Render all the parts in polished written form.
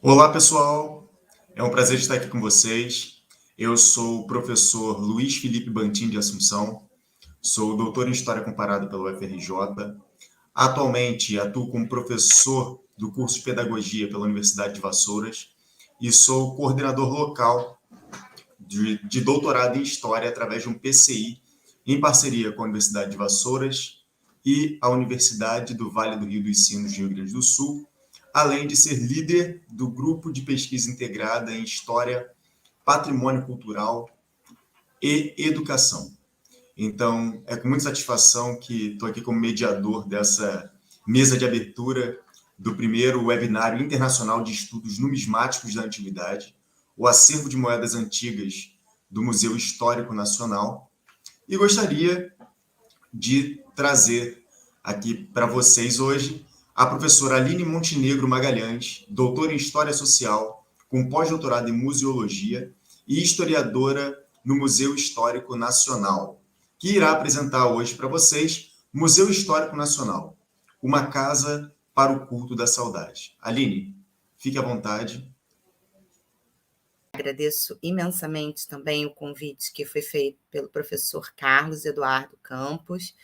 Olá, pessoal. É um prazer estar aqui com vocês. Eu sou o professor Luiz Felipe Bantin de Assunção, sou doutor em História Comparada pela UFRJ. Atualmente atuo como professor do curso de Pedagogia pela Universidade de Vassouras e sou coordenador local de doutorado em História através de um PCI, em parceria com a Universidade de Vassouras e a Universidade do Vale do Rio dos Sinos, de Rio Grande do Sul, além de ser líder do grupo de pesquisa integrada em História, Patrimônio Cultural e Educação. Então, é com muita satisfação que estou aqui como mediador dessa mesa de abertura do primeiro webinário internacional de estudos numismáticos da antiguidade, o acervo de moedas antigas do Museu Histórico Nacional, e gostaria de trazer aqui para vocês hoje a professora Aline Montenegro Magalhães, doutora em História Social, com pós-doutorado em Museologia e historiadora no Museu Histórico Nacional, que irá apresentar hoje para vocês Museu Histórico Nacional, uma casa para o culto da saudade. Aline, fique à vontade. Agradeço imensamente também o convite que foi feito pelo professor Carlos Eduardo Campos.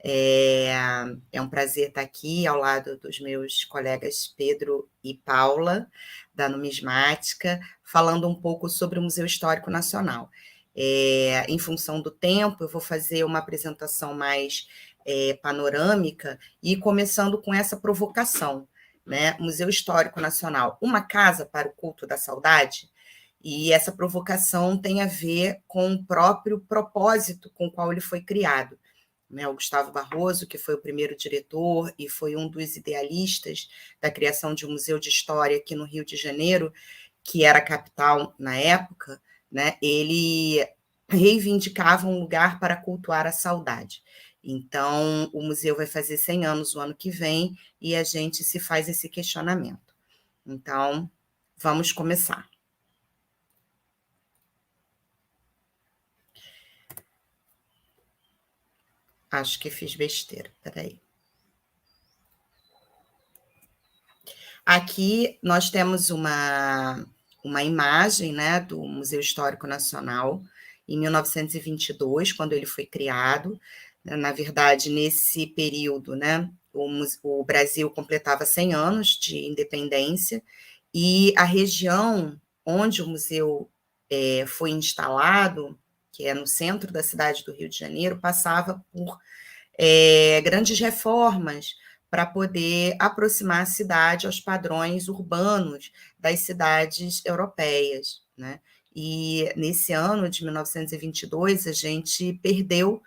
É um prazer estar aqui ao lado dos meus colegas Pedro e Paula, da Numismática, falando um pouco sobre o Museu Histórico Nacional. Em função do tempo, eu vou fazer uma apresentação mais panorâmica e começando com essa provocação, né? Museu Histórico Nacional, uma casa para o culto da saudade? E essa provocação tem a ver com o próprio propósito com o qual ele foi criado. O Gustavo Barroso, que foi o primeiro diretor e foi um dos idealistas da criação de um museu de história aqui no Rio de Janeiro, que era a capital na época, né, ele reivindicava um lugar para cultuar a saudade. Então, o museu vai fazer 100 anos o ano que vem e a gente se faz esse questionamento. Então, vamos começar. Acho que fiz besteira, peraí. Aqui nós temos uma imagem, né, do Museu Histórico Nacional, em 1922, quando ele foi criado. Na verdade, nesse período, né, o Brasil completava 100 anos de independência, e a região onde o museu foi instalado, que é no centro da cidade do Rio de Janeiro, passava por grandes reformas para poder aproximar a cidade aos padrões urbanos das cidades europeias, né? E nesse ano de 1922, a gente perdeu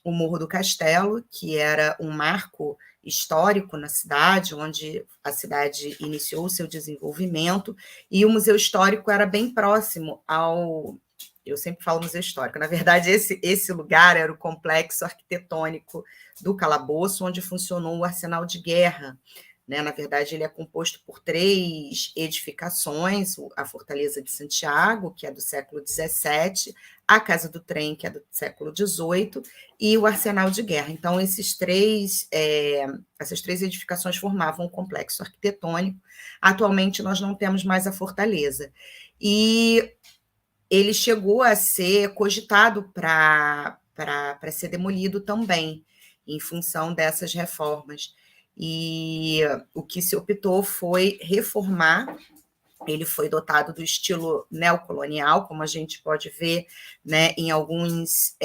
o Morro do Castelo, que era um marco histórico na cidade, onde a cidade iniciou o seu desenvolvimento, e o Museu Histórico era bem próximo ao... Eu sempre falo museu histórico, na verdade, esse lugar era o complexo arquitetônico do Calabouço, onde funcionou o Arsenal de Guerra, né? Na verdade, ele é composto por 3 edificações: a Fortaleza de Santiago, que é do século XVII, a Casa do Trem, que é do século XVIII, e o Arsenal de Guerra. Então, essas 3 edificações formavam um complexo arquitetônico. Atualmente, nós não temos mais a Fortaleza. E ele chegou a ser cogitado para ser demolido também, em função dessas reformas. E o que se optou foi reformar. Ele foi dotado do estilo neocolonial, como a gente pode ver, né, em alguns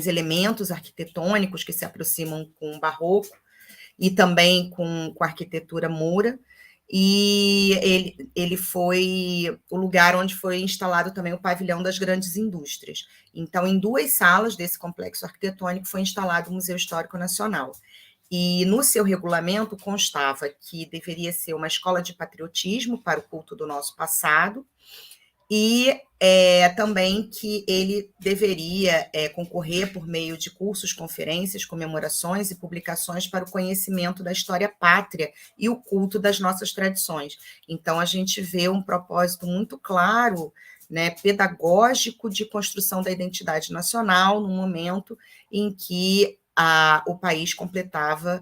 elementos arquitetônicos que se aproximam com o barroco e também com a arquitetura moura. E ele foi o lugar onde foi instalado também o pavilhão das grandes indústrias. Então, em 2 salas desse complexo arquitetônico foi instalado o Museu Histórico Nacional. E no seu regulamento constava que deveria ser uma escola de patriotismo para o culto do nosso passado, e também que ele deveria concorrer por meio de cursos, conferências, comemorações e publicações para o conhecimento da história pátria e o culto das nossas tradições. Então, a gente vê um propósito muito claro, né, pedagógico, de construção da identidade nacional, no momento em que o país completava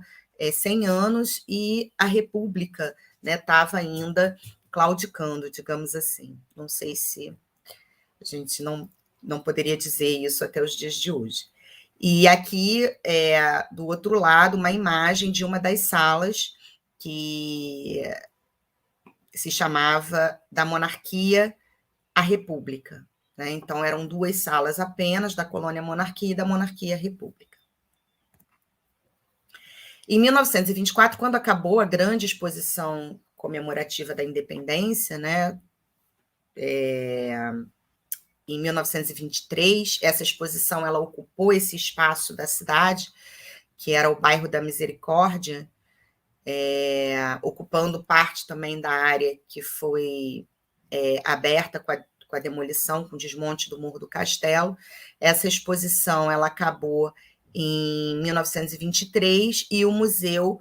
100 anos e a República né, estava ainda claudicando, digamos assim. Não sei se a gente não poderia dizer isso até os dias de hoje. E aqui, do outro lado, uma imagem de uma das salas que se chamava da monarquia à república, né? Então, eram 2 salas apenas, da colônia monarquia e da monarquia república. Em 1924, quando acabou a grande exposição comemorativa da independência, né, em 1923, essa exposição ela ocupou esse espaço da cidade, que era o bairro da Misericórdia, ocupando parte também da área que foi aberta com a demolição, com o desmonte do Morro do Castelo. Essa exposição ela acabou em 1923 e o museu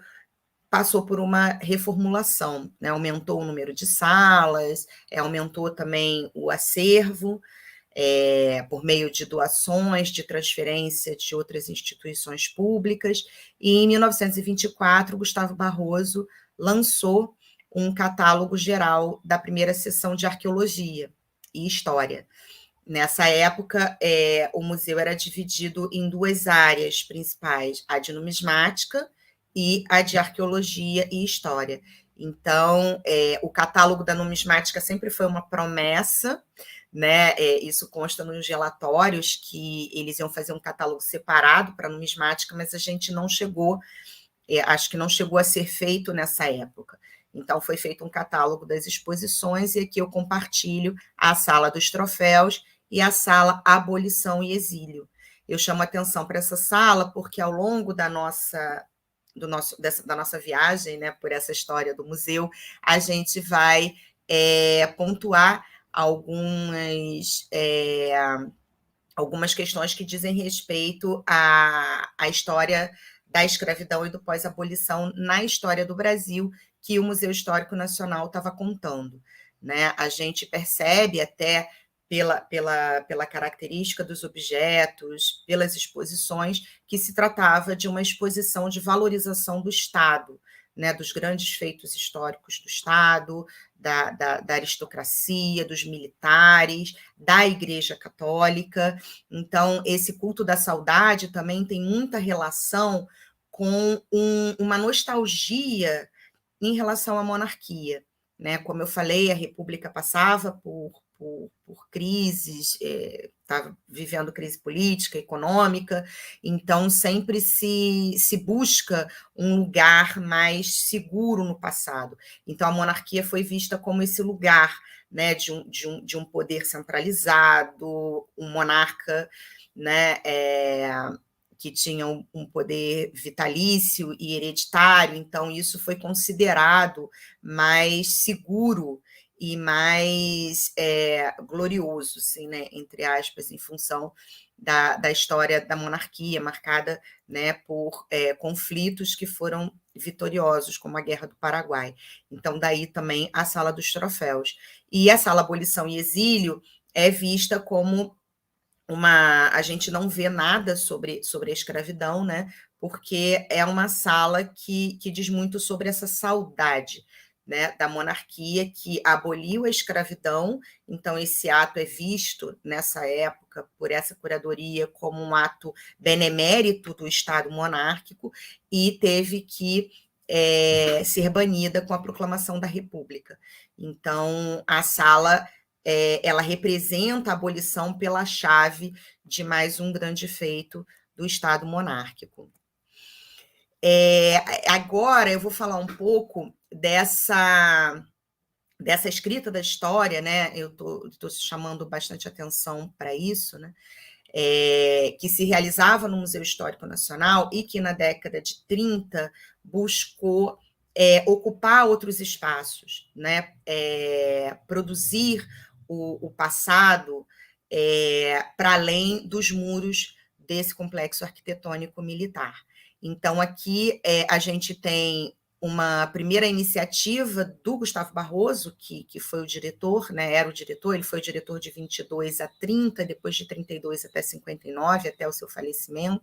passou por uma reformulação, né? Aumentou o número de salas, aumentou também o acervo, por meio de doações, de transferência de outras instituições públicas, e em 1924, Gustavo Barroso lançou um catálogo geral da primeira seção de arqueologia e história. Nessa época, o museu era dividido em 2 áreas principais, a de numismática e a de arqueologia e história. Então, o catálogo da numismática sempre foi uma promessa, né? Isso consta nos relatórios que eles iam fazer um catálogo separado para numismática, mas a gente não chegou, acho que não chegou a ser feito nessa época. Então, foi feito um catálogo das exposições, e aqui eu compartilho a sala dos troféus e a sala Abolição e Exílio. Eu chamo atenção para essa sala porque, ao longo da nossa viagem, né, por essa história do museu, a gente vai pontuar algumas questões que dizem respeito à história da escravidão e do pós-abolição na história do Brasil, que o Museu Histórico Nacional estava contando, né? A gente percebe até pela característica dos objetos, pelas exposições, que se tratava de uma exposição de valorização do Estado, né, dos grandes feitos históricos do Estado, da aristocracia, dos militares, da Igreja Católica. Então, esse culto da saudade também tem muita relação com uma nostalgia em relação à monarquia, né? Como eu falei, a República passava por crises, estava vivendo crise política, econômica, então sempre se busca um lugar mais seguro no passado. Então a monarquia foi vista como esse lugar, né, de um poder centralizado, um monarca, né, que tinha um poder vitalício e hereditário, então isso foi considerado mais seguro e mais glorioso, assim, né, entre aspas, em função da história da monarquia, marcada, né, por conflitos que foram vitoriosos, como a Guerra do Paraguai. Então, daí também a Sala dos Troféus. E a Sala Abolição e Exílio é vista como a gente não vê nada sobre a escravidão, né? Porque é uma sala que diz muito sobre essa saudade, né, da monarquia que aboliu a escravidão. Então, esse ato é visto, nessa época, por essa curadoria, como um ato benemérito do Estado monárquico, e teve que ser banida com a proclamação da República. Então, a sala ela representa a abolição pela chave de mais um grande feito do Estado monárquico. Agora eu vou falar um pouco dessa escrita da história, né? Eu estou chamando bastante atenção para isso, né? Que se realizava no Museu Histórico Nacional e que na década de 30 buscou ocupar outros espaços, né? Produzir o passado para além dos muros desse complexo arquitetônico militar. Então, aqui a gente tem uma primeira iniciativa do Gustavo Barroso, que foi o diretor, né, era o diretor, ele foi o diretor de 22 a 30, depois de 32 até 59, até o seu falecimento,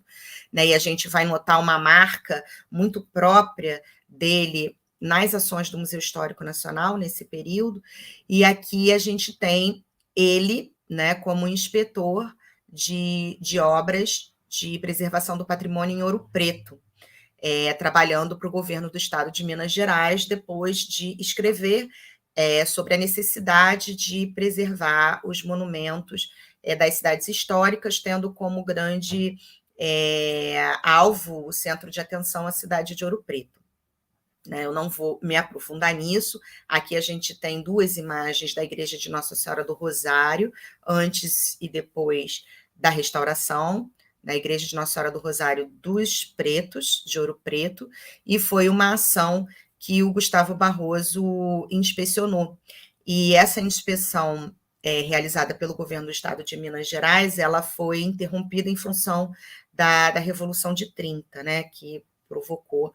né, e a gente vai notar uma marca muito própria dele nas ações do Museu Histórico Nacional nesse período, e aqui a gente tem ele, né, como inspetor de obras de preservação do patrimônio em Ouro Preto, trabalhando para o governo do estado de Minas Gerais, depois de escrever sobre a necessidade de preservar os monumentos das cidades históricas, tendo como grande alvo, o centro de atenção, a cidade de Ouro Preto. Eu não vou me aprofundar nisso. Aqui a gente tem 2 imagens da igreja de Nossa Senhora do Rosário, antes e depois da restauração, na igreja de Nossa Senhora do Rosário dos Pretos, de Ouro Preto, e foi uma ação que o Gustavo Barroso inspecionou. E essa inspeção realizada pelo governo do estado de Minas Gerais, ela foi interrompida em função da Revolução de 30, né, que provocou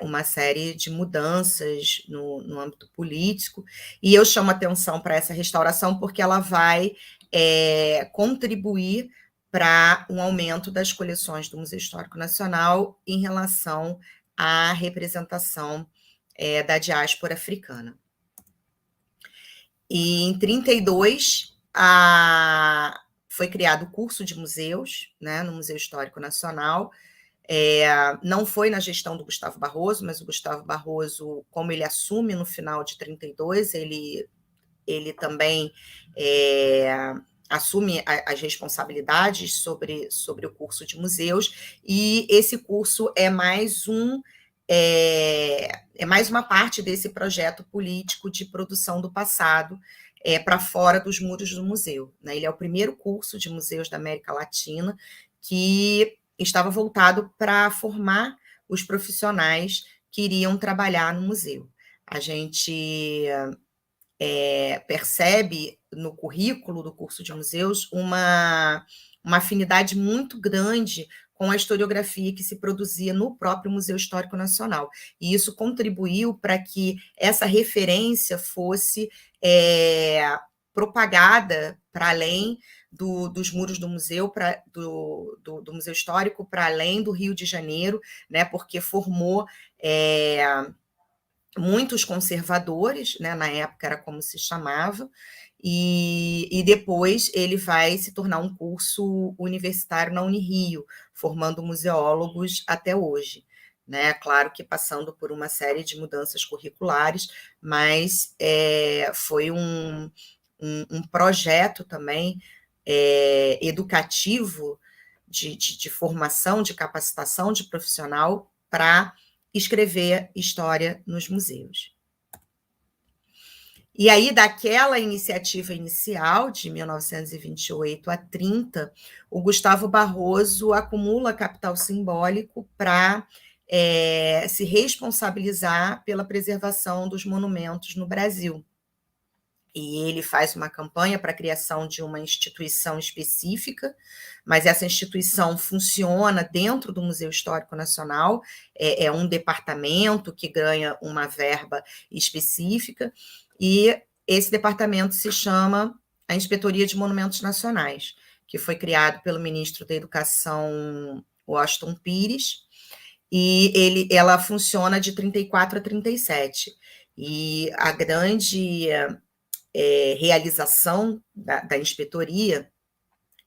uma série de mudanças no âmbito político, e eu chamo atenção para essa restauração porque ela vai contribuir para um aumento das coleções do Museu Histórico Nacional em relação à representação da diáspora africana. E em 1932, foi criado o curso de museus, né, no Museu Histórico Nacional. Não foi na gestão do Gustavo Barroso, mas o Gustavo Barroso, como ele assume no final de 1932, ele também assume as responsabilidades sobre o curso de museus, e esse curso é mais uma parte desse projeto político de produção do passado para fora dos muros do museu, né? Ele é o primeiro curso de museus da América Latina que estava voltado para formar os profissionais que iriam trabalhar no museu. A gente percebe no currículo do curso de museus uma afinidade muito grande com a historiografia que se produzia no próprio Museu Histórico Nacional. E isso contribuiu para que essa referência fosse propagada para além dos muros do museu, do Museu Histórico, para além do Rio de Janeiro, né, porque formou muitos conservadores, né, na época era como se chamava, e depois ele vai se tornar um curso universitário na Unirio, formando museólogos até hoje, né? Claro que passando por uma série de mudanças curriculares, mas foi um projeto também educativo de formação, de capacitação de profissional para escrever história nos museus. E aí, daquela iniciativa inicial, de 1928 a 30, o Gustavo Barroso acumula capital simbólico para se responsabilizar pela preservação dos monumentos no Brasil. E ele faz uma campanha para a criação de uma instituição específica, mas essa instituição funciona dentro do Museu Histórico Nacional, é um departamento que ganha uma verba específica, e esse departamento se chama a Inspetoria de Monumentos Nacionais, que foi criado pelo ministro da Educação, Washington Pires, e ela funciona de 34 a 37. E a grande realização da inspetoria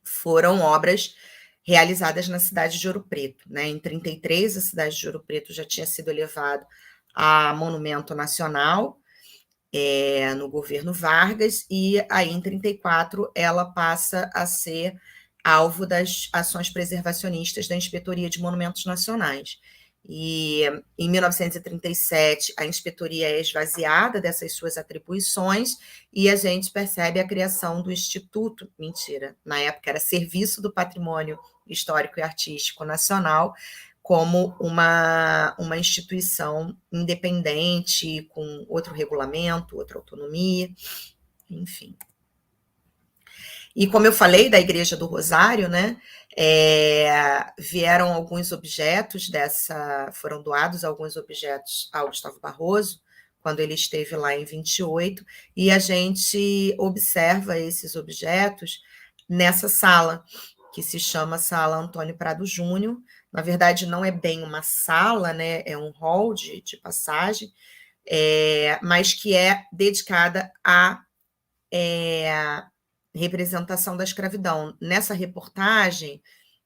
foram obras realizadas na cidade de Ouro Preto, né? Em 33, a cidade de Ouro Preto já tinha sido elevado a monumento nacional no governo Vargas, e aí em 34 ela passa a ser alvo das ações preservacionistas da Inspetoria de Monumentos Nacionais. E em 1937 a inspetoria é esvaziada dessas suas atribuições e a gente percebe a criação do Instituto, na época era Serviço do Patrimônio Histórico e Artístico Nacional, como uma instituição independente, com outro regulamento, outra autonomia, enfim. E como eu falei da Igreja do Rosário, né, vieram alguns objetos foram doados alguns objetos ao Gustavo Barroso, quando ele esteve lá em 28, e a gente observa esses objetos nessa sala, que se chama Sala Antônio Prado Júnior. Na verdade, não é bem uma sala, né? É um hall de passagem, mas que é dedicada à representação da escravidão. Nessa reportagem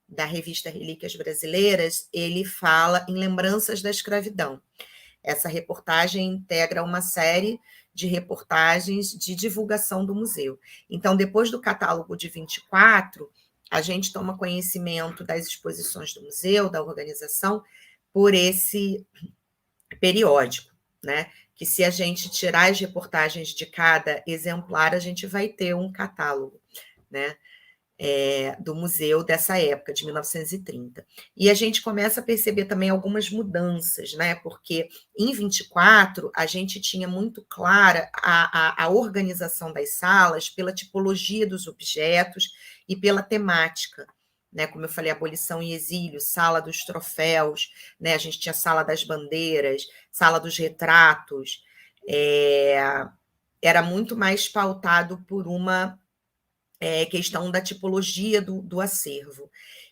da revista Relíquias Brasileiras, ele fala em lembranças da escravidão. Essa reportagem integra uma série de reportagens de divulgação do museu. Então, depois do catálogo de 24, a gente toma conhecimento das exposições do museu, da organização, por esse periódico, né? Que se a gente tirar as reportagens de cada exemplar, a gente vai ter um catálogo, né? Do museu dessa época, de 1930. E a gente começa a perceber também algumas mudanças, né? Porque em 24 a gente tinha muito clara a organização das salas pela tipologia dos objetos e pela temática. Né, como eu falei, abolição e exílio, sala dos troféus, né, a gente tinha sala das bandeiras, sala dos retratos, era muito mais pautado por uma questão da tipologia do acervo.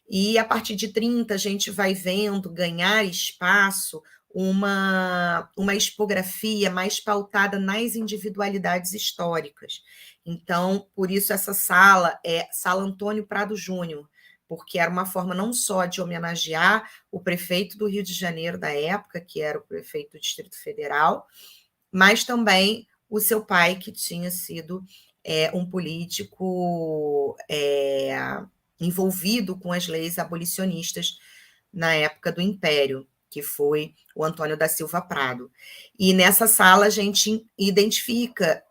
E a partir de 30, a gente vai vendo ganhar espaço uma expografia mais pautada nas individualidades históricas. Então, por isso, essa sala é Sala Antônio Prado Júnior, porque era uma forma não só de homenagear o prefeito do Rio de Janeiro da época, que era o prefeito do Distrito Federal, mas também o seu pai, que tinha sido um político envolvido com as leis abolicionistas na época do Império, que foi o Antônio da Silva Prado. E nessa sala a gente identifica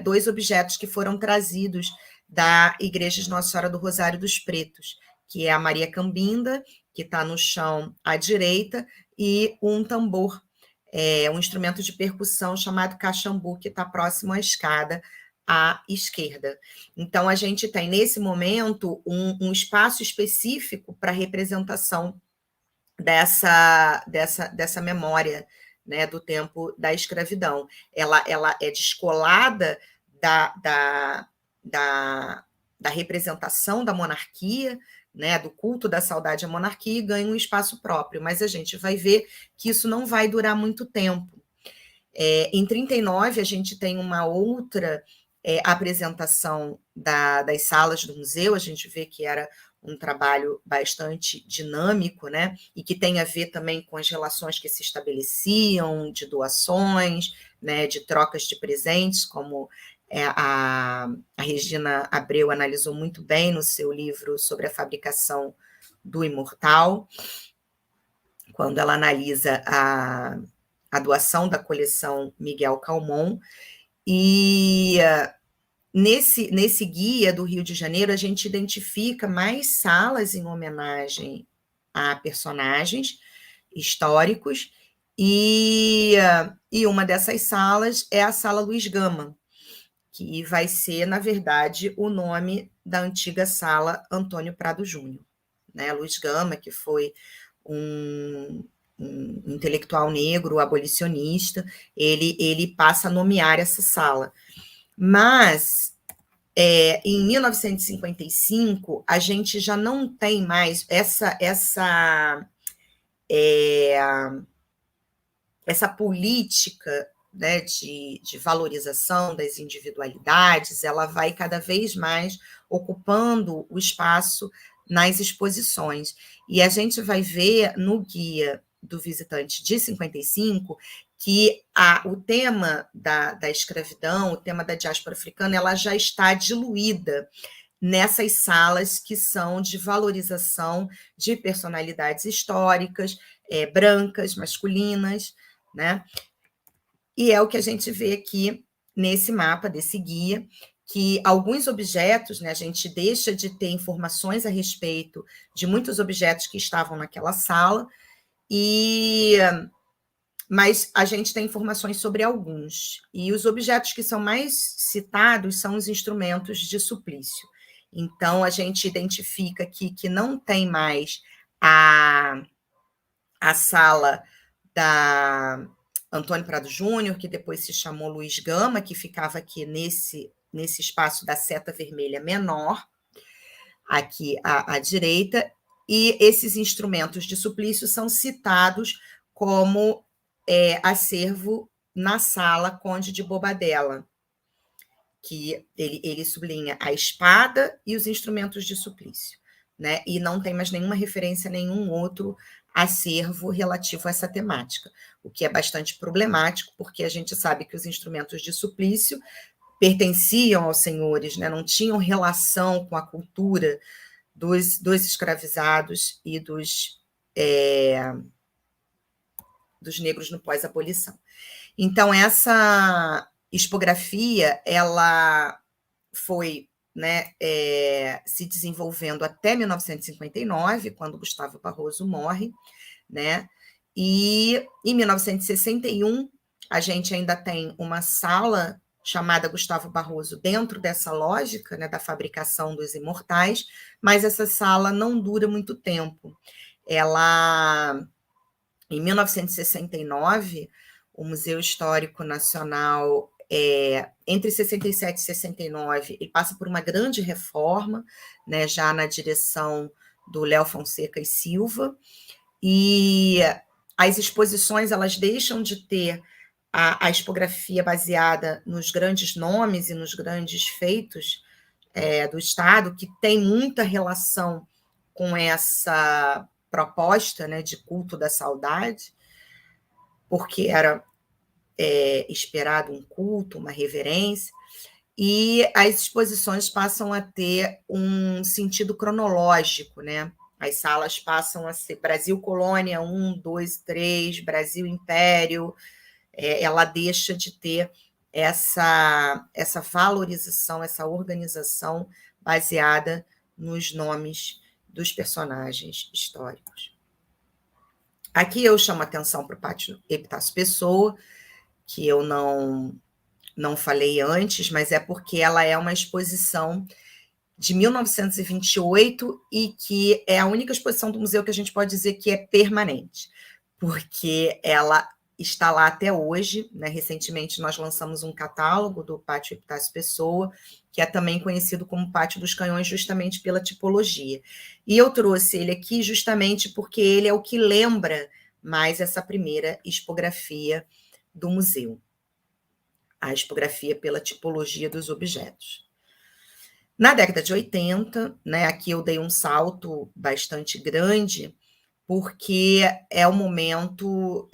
2 objetos que foram trazidos da Igreja de Nossa Senhora do Rosário dos Pretos, que é a Maria Cambinda, que está no chão à direita, e um tambor, um instrumento de percussão chamado caxambu, que está próximo à escada à esquerda. Então, a gente tem, nesse momento, um espaço específico para a representação dessa memória, né, do tempo da escravidão. Ela é descolada da representação da monarquia, né, do culto da saudade à monarquia, e ganha um espaço próprio. Mas a gente vai ver que isso não vai durar muito tempo. Em 39, a gente tem uma outra apresentação das salas do museu, a gente vê que era um trabalho bastante dinâmico, né? E que tem a ver também com as relações que se estabeleciam, de doações, né? De trocas de presentes, como a Regina Abreu analisou muito bem no seu livro sobre a fabricação do imortal, quando ela analisa a doação da coleção Miguel Calmon. E nesse guia do Rio de Janeiro, a gente identifica mais salas em homenagem a personagens históricos, e uma dessas salas é a Sala Luiz Gama, que vai ser, na verdade, o nome da antiga Sala Antônio Prado Júnior. Né? Luiz Gama, que foi um intelectual negro, abolicionista, ele passa a nomear essa sala. Mas, em 1955, a gente já não tem mais essa política, né, de valorização das individualidades, ela vai cada vez mais ocupando o espaço nas exposições. E a gente vai ver no guia do visitante de 55 que o tema da escravidão, o tema da diáspora africana, ela já está diluída nessas salas que são de valorização de personalidades históricas, brancas, masculinas, né? E é o que a gente vê aqui nesse mapa, desse guia, que alguns objetos, né, a gente deixa de ter informações a respeito de muitos objetos que estavam naquela sala, mas a gente tem informações sobre alguns. E os objetos que são mais citados são os instrumentos de suplício. Então, a gente identifica aqui que não tem mais a sala da Antônio Prado Júnior, que depois se chamou Luiz Gama, que ficava aqui nesse espaço da seta vermelha menor. aqui à direita, e esses instrumentos de suplício são citados como acervo na Sala Conde de Bobadela, que ele sublinha a espada e os instrumentos de suplício, né? E não tem mais nenhuma referência a nenhum outro acervo relativo a essa temática, o que é bastante problemático, porque a gente sabe que os instrumentos de suplício pertenciam aos senhores, né? Não tinham relação com a cultura dos escravizados e dos negros no pós-abolição. Então, essa expografia, ela foi, né, se desenvolvendo até 1959, quando Gustavo Barroso morre, né? E em 1961, a gente ainda tem uma sala chamada Gustavo Barroso dentro dessa lógica, né, da fabricação dos imortais, mas essa sala não dura muito tempo. Ela, em 1969, o Museu Histórico Nacional, entre 67 e 69, ele passa por uma grande reforma, né, já na direção do Léo Fonseca e Silva, e as exposições elas deixam de ter a expografia baseada nos grandes nomes e nos grandes feitos do Estado, que tem muita relação com essa proposta, né, de culto da saudade, porque era esperado um culto, uma reverência, e as exposições passam a ter um sentido cronológico, né? As salas passam a ser Brasil Colônia 1, 2, 3, Brasil Império, ela deixa de ter essa valorização, essa organização baseada nos nomes dos personagens históricos. Aqui eu chamo a atenção para o Pátio Epitácio Pessoa, que eu não falei antes, mas é porque ela é uma exposição de 1928 e que é a única exposição do museu que a gente pode dizer que é permanente, porque ela está lá até hoje, né? Recentemente nós lançamos um catálogo do Pátio Epitácio Pessoa, que é também conhecido como Pátio dos Canhões, justamente pela tipologia. E eu trouxe ele aqui justamente porque ele é o que lembra mais essa primeira expografia do museu, a expografia pela tipologia dos objetos. Na década de 80, né, aqui eu dei um salto bastante grande, porque é um momento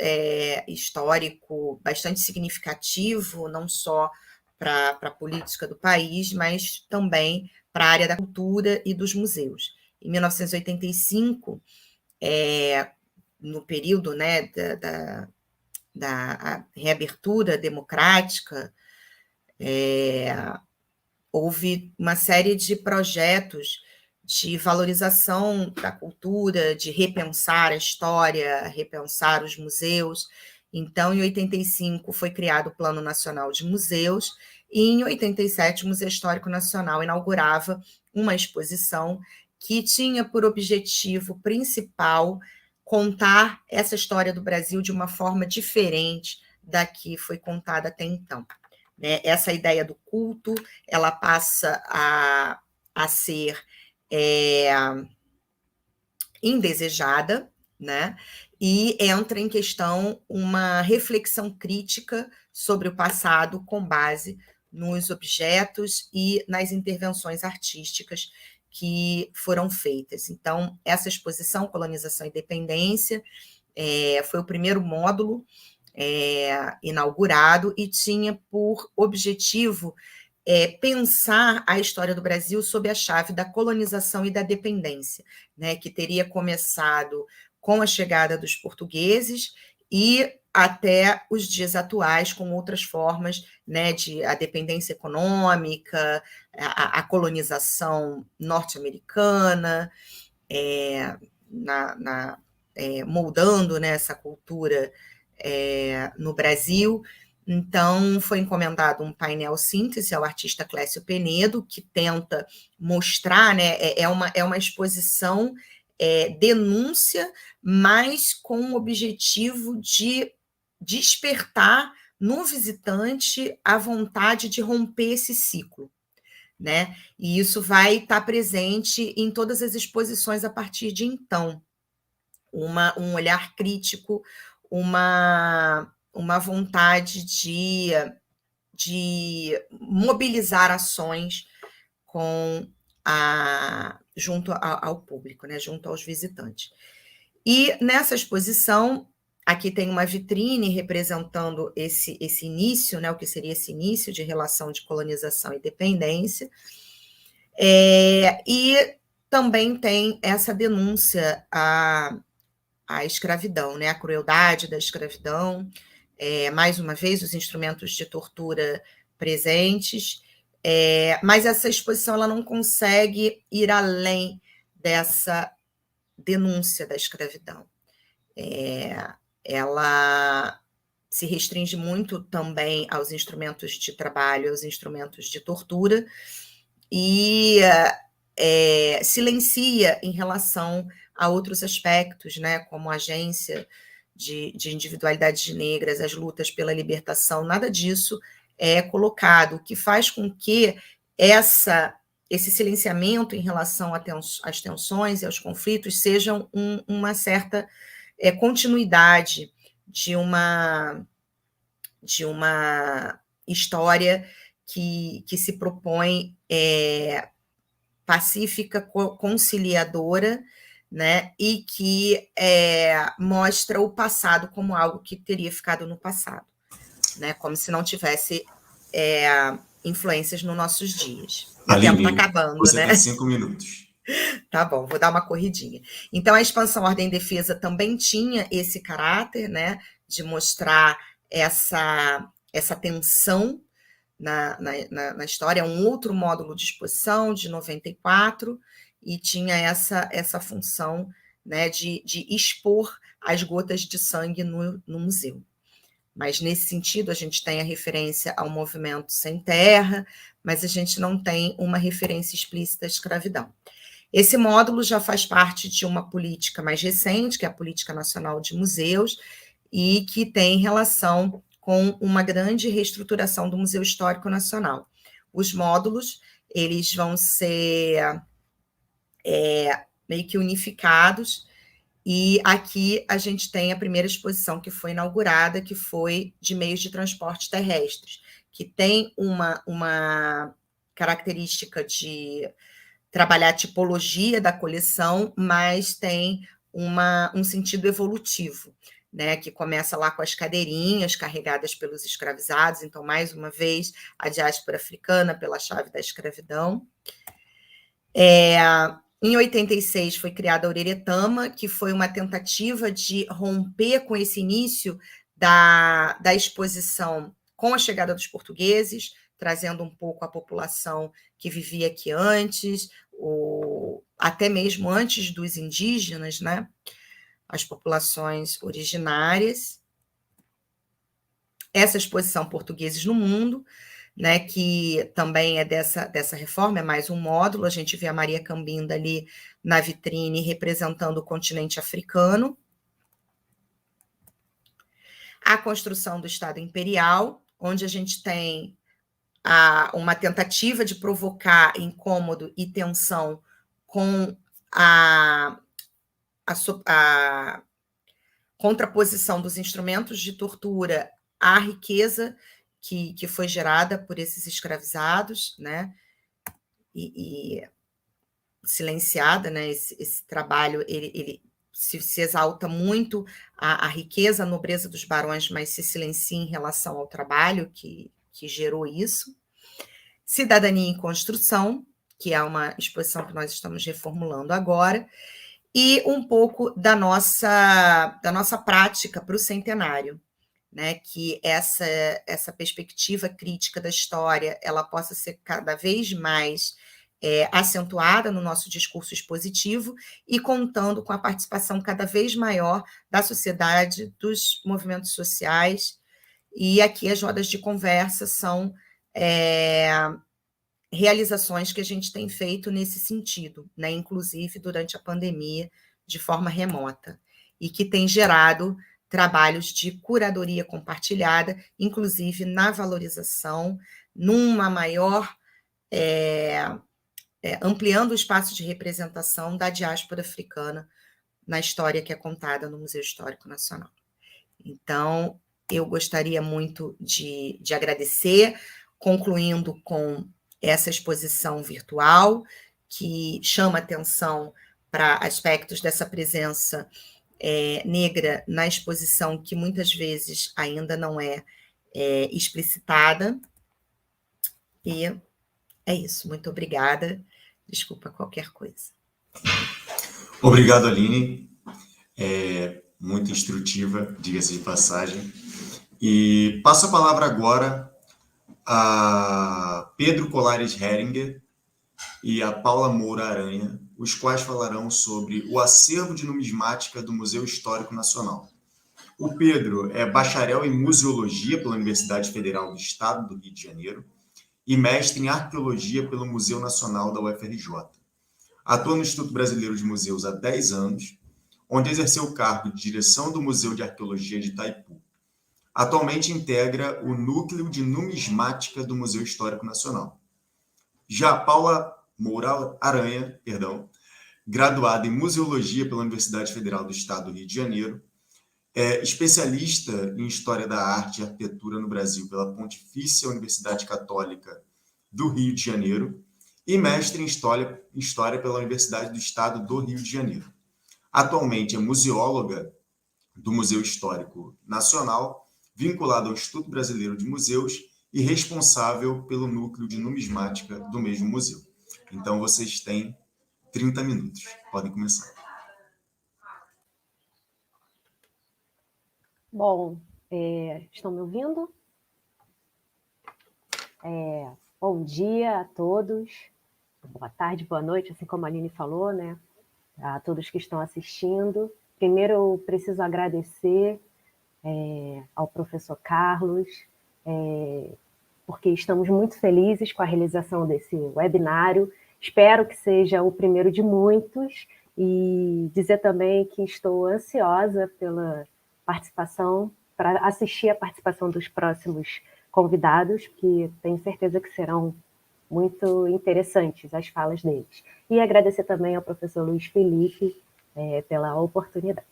histórico bastante significativo, não só para a política do país, mas também para a área da cultura e dos museus. Em 1985, no período, né, da reabertura democrática, houve uma série de projetos de valorização da cultura, de repensar a história, repensar os museus. Então, em 85, foi criado o Plano Nacional de Museus, e em 87, o Museu Histórico Nacional inaugurava uma exposição que tinha por objetivo principal contar essa história do Brasil de uma forma diferente da que foi contada até então. Né? Essa ideia do culto, ela passa a ser indesejada, né? E entra em questão uma reflexão crítica sobre o passado com base nos objetos e nas intervenções artísticas que foram feitas. Então, essa exposição, Colonização e Dependência, foi o primeiro módulo inaugurado e tinha por objetivo pensar a história do Brasil sob a chave da colonização e da dependência, né, que teria começado com a chegada dos portugueses e até os dias atuais, com outras formas, né, de a dependência econômica, a colonização norte-americana, moldando, né, essa cultura no Brasil. Então, foi encomendado um painel síntese ao artista Clécio Penedo, que tenta mostrar, né, é uma exposição denúncia, mas com o objetivo de despertar no visitante a vontade de romper esse ciclo, né? E isso vai estar presente em todas as exposições a partir de então. Um olhar crítico, uma vontade de mobilizar ações junto ao público, né? Junto aos visitantes. E nessa exposição, aqui tem uma vitrine representando esse início, né, o que seria esse início de relação de colonização e dependência, e também tem essa denúncia à escravidão, né, a crueldade da escravidão, mais uma vez, os instrumentos de tortura presentes, mas essa exposição ela não consegue ir além dessa denúncia da escravidão. Ela se restringe muito também aos instrumentos de trabalho, aos instrumentos de tortura, e silencia em relação a outros aspectos, né, como a agência de individualidades negras, as lutas pela libertação, nada disso é colocado, o que faz com que esse silenciamento em relação às tensões e aos conflitos sejam uma certa continuidade de uma história que se propõe pacífica, conciliadora, né, e que mostra o passado como algo que teria ficado no passado, né, como se não tivesse influências nos nossos dias. O tempo está acabando, você né? tem 5 minutos. Tá bom, vou dar uma corridinha. Então, a expansão Ordem e Defesa também tinha esse caráter, né, de mostrar essa tensão na história, um outro módulo de exposição, de 94, e tinha essa função, né, de expor as gotas de sangue no museu. Mas, nesse sentido, a gente tem a referência ao movimento sem terra, mas a gente não tem uma referência explícita à escravidão. Esse módulo já faz parte de uma política mais recente, que é a Política Nacional de Museus, e que tem relação com uma grande reestruturação do Museu Histórico Nacional. Os módulos, eles vão ser meio que unificados, e aqui a gente tem a primeira exposição que foi inaugurada, que foi de meios de transporte terrestres, que tem uma característica de trabalhar a tipologia da coleção, mas tem um sentido evolutivo, né, que começa lá com as cadeirinhas carregadas pelos escravizados, então, mais uma vez, a diáspora africana pela chave da escravidão. Em 86 foi criada a Oreretama, que foi uma tentativa de romper com esse início da exposição com a chegada dos portugueses, trazendo um pouco a população que vivia aqui antes, até mesmo antes dos indígenas, né? As populações originárias. Essa exposição Portugueses no Mundo, né, que também é dessa reforma, é mais um módulo, a gente vê a Maria Cambinda ali na vitrine representando o continente africano. A construção do Estado Imperial, onde a gente tem uma tentativa de provocar incômodo e tensão com a contraposição dos instrumentos de tortura à riqueza que foi gerada por esses escravizados, né? E silenciada, né? Esse trabalho, ele se exalta muito a riqueza, a nobreza dos barões, mas se silencia em relação ao trabalho que gerou isso. Cidadania em Construção, que é uma exposição que nós estamos reformulando agora, e um pouco da nossa prática para o centenário, né, que essa perspectiva crítica da história ela possa ser cada vez mais acentuada no nosso discurso expositivo e contando com a participação cada vez maior da sociedade, dos movimentos sociais, e aqui as rodas de conversa são realizações que a gente tem feito nesse sentido, né, inclusive durante a pandemia, de forma remota, e que tem gerado trabalhos de curadoria compartilhada, inclusive na valorização, numa maior ampliando o espaço de representação da diáspora africana na história que é contada no Museu Histórico Nacional. Então, eu gostaria muito de agradecer, concluindo com essa exposição virtual, que chama atenção para aspectos dessa presença negra na exposição, que muitas vezes ainda não é explicitada. E é isso. Muito obrigada. Desculpa qualquer coisa. Obrigado, Aline. Muito instrutiva, diga-se de passagem. E passo a palavra agora a Pedro Colares Heringer e a Paula Moura Aranha, os quais falarão sobre o acervo de numismática do Museu Histórico Nacional. O Pedro é bacharel em museologia pela Universidade Federal do Estado do Rio de Janeiro e mestre em arqueologia pelo Museu Nacional da UFRJ. Atua no Instituto Brasileiro de Museus há 10 anos, onde exerceu o cargo de direção do Museu de Arqueologia de Itaipu. Atualmente integra o Núcleo de Numismática do Museu Histórico Nacional. Já Paula Moura Aranha, graduada em Museologia pela Universidade Federal do Estado do Rio de Janeiro, é especialista em História da Arte e Arquitetura no Brasil pela Pontifícia Universidade Católica do Rio de Janeiro e mestre em História pela Universidade do Estado do Rio de Janeiro. Atualmente é museóloga do Museu Histórico Nacional, vinculada ao Instituto Brasileiro de Museus e responsável pelo núcleo de numismática do mesmo museu. Então, vocês têm 30 minutos. Podem começar. Bom, estão me ouvindo? Bom dia a todos. Boa tarde, boa noite, assim como a Aline falou, né? A todos que estão assistindo. Primeiro, eu preciso agradecer ao professor Carlos, porque estamos muito felizes com a realização desse webinário. Espero que seja o primeiro de muitos e dizer também que estou ansiosa pela participação, para assistir a participação dos próximos convidados, que tenho certeza que serão muito interessantes as falas deles. E agradecer também ao professor Luiz Felipe pela oportunidade.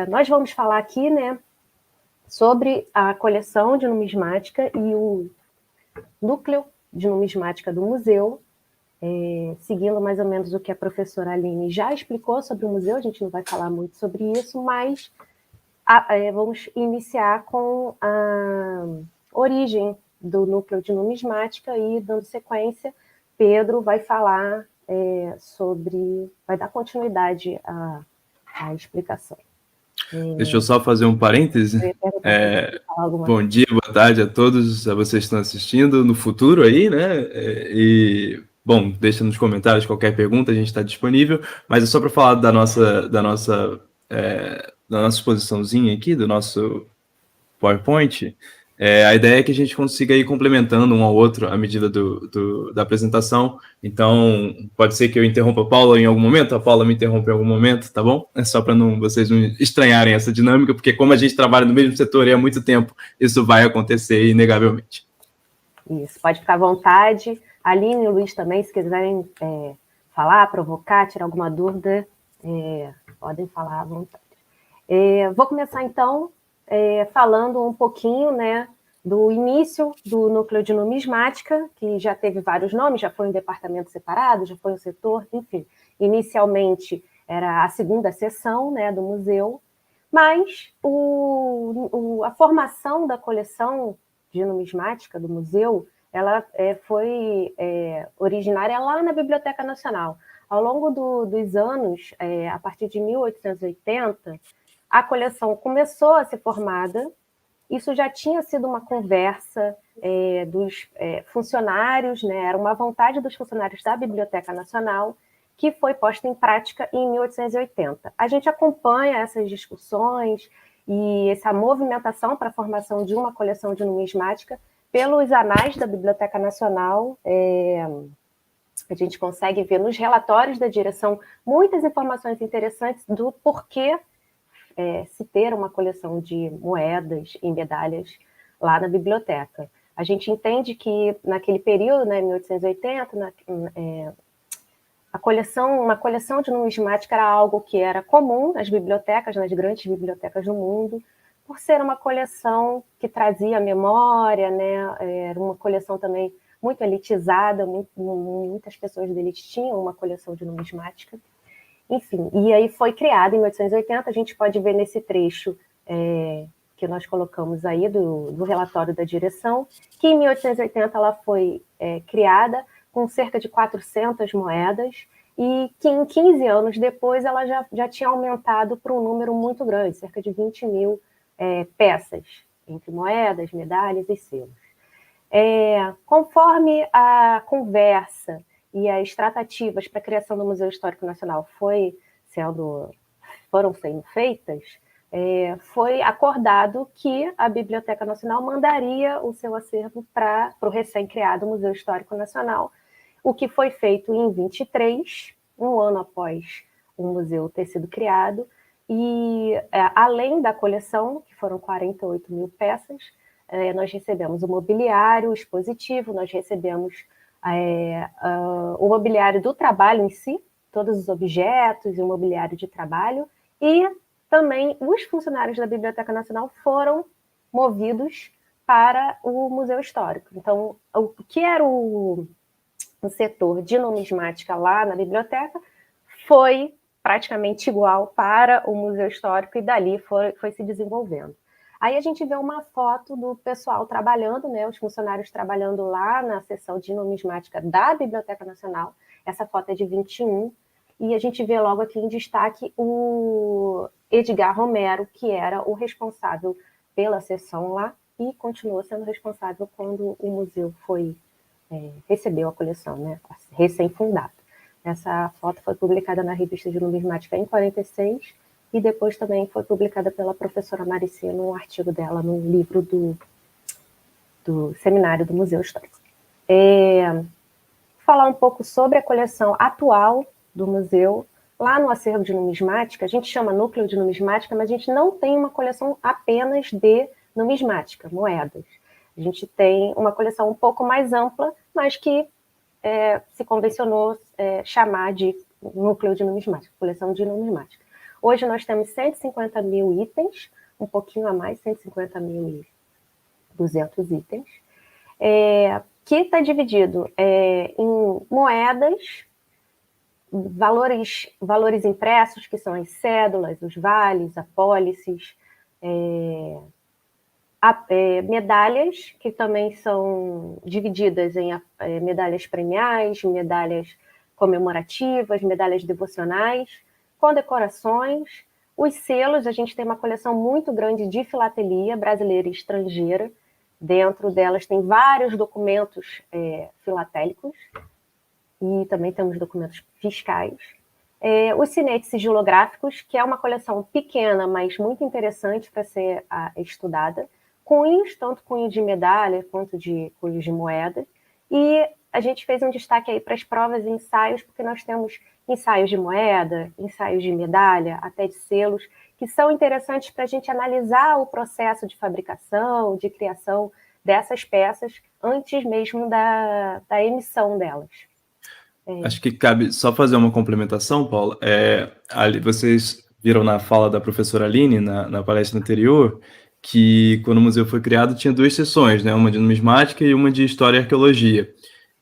Nós vamos falar aqui, né, sobre a coleção de numismática e o núcleo de numismática do museu, seguindo mais ou menos o que a professora Aline já explicou sobre o museu. A gente não vai falar muito sobre isso, mas vamos iniciar com a origem do núcleo de numismática e, dando sequência, Pedro vai falar vai dar continuidade à explicação. Deixa eu só fazer um parêntese. Bom dia, boa tarde a todos, a vocês que estão assistindo no futuro aí, né? Bom, deixa nos comentários qualquer pergunta, a gente está disponível, mas é só para falar da nossa exposiçãozinha aqui, do nosso PowerPoint. A ideia é que a gente consiga ir complementando um ao outro à medida da apresentação. Então, pode ser que eu interrompa a Paula em algum momento, a Paula me interrompa em algum momento, tá bom? É só para vocês não estranharem essa dinâmica, porque como a gente trabalha no mesmo setor e há muito tempo, isso vai acontecer inegavelmente. Isso, pode ficar à vontade. A Aline e o Luiz também, se quiserem falar, provocar, tirar alguma dúvida, podem falar à vontade. Vou começar, então, falando um pouquinho, né, do início do núcleo de numismática, que já teve vários nomes, já foi um departamento separado, já foi um setor, enfim. Inicialmente era a segunda seção, né, do museu, mas a formação da coleção de numismática do museu, ela foi originária lá na Biblioteca Nacional. Ao longo dos anos, a partir de 1880, a coleção começou a ser formada. Isso já tinha sido uma conversa dos funcionários, né? Era uma vontade dos funcionários da Biblioteca Nacional, que foi posta em prática em 1880. A gente acompanha essas discussões e essa movimentação para a formação de uma coleção de numismática pelos anais da Biblioteca Nacional. A gente consegue ver nos relatórios da direção muitas informações interessantes do porquê se ter uma coleção de moedas e medalhas lá na biblioteca. A gente entende que naquele período, né, 1880, uma coleção de numismática era algo que era comum nas bibliotecas, nas grandes bibliotecas do mundo, por ser uma coleção que trazia memória, né, era uma coleção também muito elitizada, muitas pessoas da elite tinham uma coleção de numismática. Enfim, e aí foi criada em 1880, a gente pode ver nesse trecho que nós colocamos aí do relatório da direção, que em 1880 ela foi criada com cerca de 400 moedas, e que em 15 anos depois ela já tinha aumentado para um número muito grande, cerca de 20 mil peças, entre moedas, medalhas e selos. Conforme a conversa e as tratativas para a criação do Museu Histórico Nacional foram sendo feitas, foi acordado que a Biblioteca Nacional mandaria o seu acervo para o recém-criado Museu Histórico Nacional, o que foi feito em 23, um ano após o museu ter sido criado, e além da coleção, que foram 48 mil peças, nós recebemos o mobiliário, o expositivo, nós recebemos o mobiliário do trabalho em si, todos os objetos e o mobiliário de trabalho, e também os funcionários da Biblioteca Nacional foram movidos para o Museu Histórico. Então, o que era o setor de numismática lá na biblioteca foi praticamente igual para o Museu Histórico, e dali foi se desenvolvendo. Aí a gente vê uma foto do pessoal trabalhando, né, os funcionários trabalhando lá na seção de numismática da Biblioteca Nacional. Essa foto é de 21, e a gente vê logo aqui em destaque o Edgar Romero, que era o responsável pela seção lá, e continuou sendo responsável quando o museu recebeu a coleção, né, recém-fundado. Essa foto foi publicada na Revista de Numismática em 46, e depois também foi publicada pela professora Maricia num artigo dela no livro do Seminário do Museu Histórico. Falar um pouco sobre a coleção atual do museu. Lá no acervo de numismática, a gente chama núcleo de numismática, mas a gente não tem uma coleção apenas de numismática, moedas. A gente tem uma coleção um pouco mais ampla, mas que se convencionou chamar de núcleo de numismática, coleção de numismática. Hoje nós temos 150 mil itens, um pouquinho a mais, 150.200 itens, que está dividido em moedas, valores impressos, que são as cédulas, os vales, apólices, medalhas, que também são divididas em medalhas premiais, medalhas comemorativas, medalhas devocionais, condecorações. Os selos, a gente tem uma coleção muito grande de filatelia brasileira e estrangeira. Dentro delas tem vários documentos filatélicos, e também temos documentos fiscais. Os sinetes sigilográficos, que é uma coleção pequena, mas muito interessante para ser estudada. Cunhos, tanto cunho de medalha quanto de cunhos de moeda. E a gente fez um destaque aí para as provas e ensaios, porque nós temos ensaios de moeda, ensaios de medalha, até de selos, que são interessantes para a gente analisar o processo de fabricação, de criação dessas peças, antes mesmo da emissão delas. Acho que cabe só fazer uma complementação, Paula. Ali vocês viram na fala da professora Aline, na palestra anterior, que quando o museu foi criado tinha duas seções, né? Uma de numismática e uma de história e arqueologia.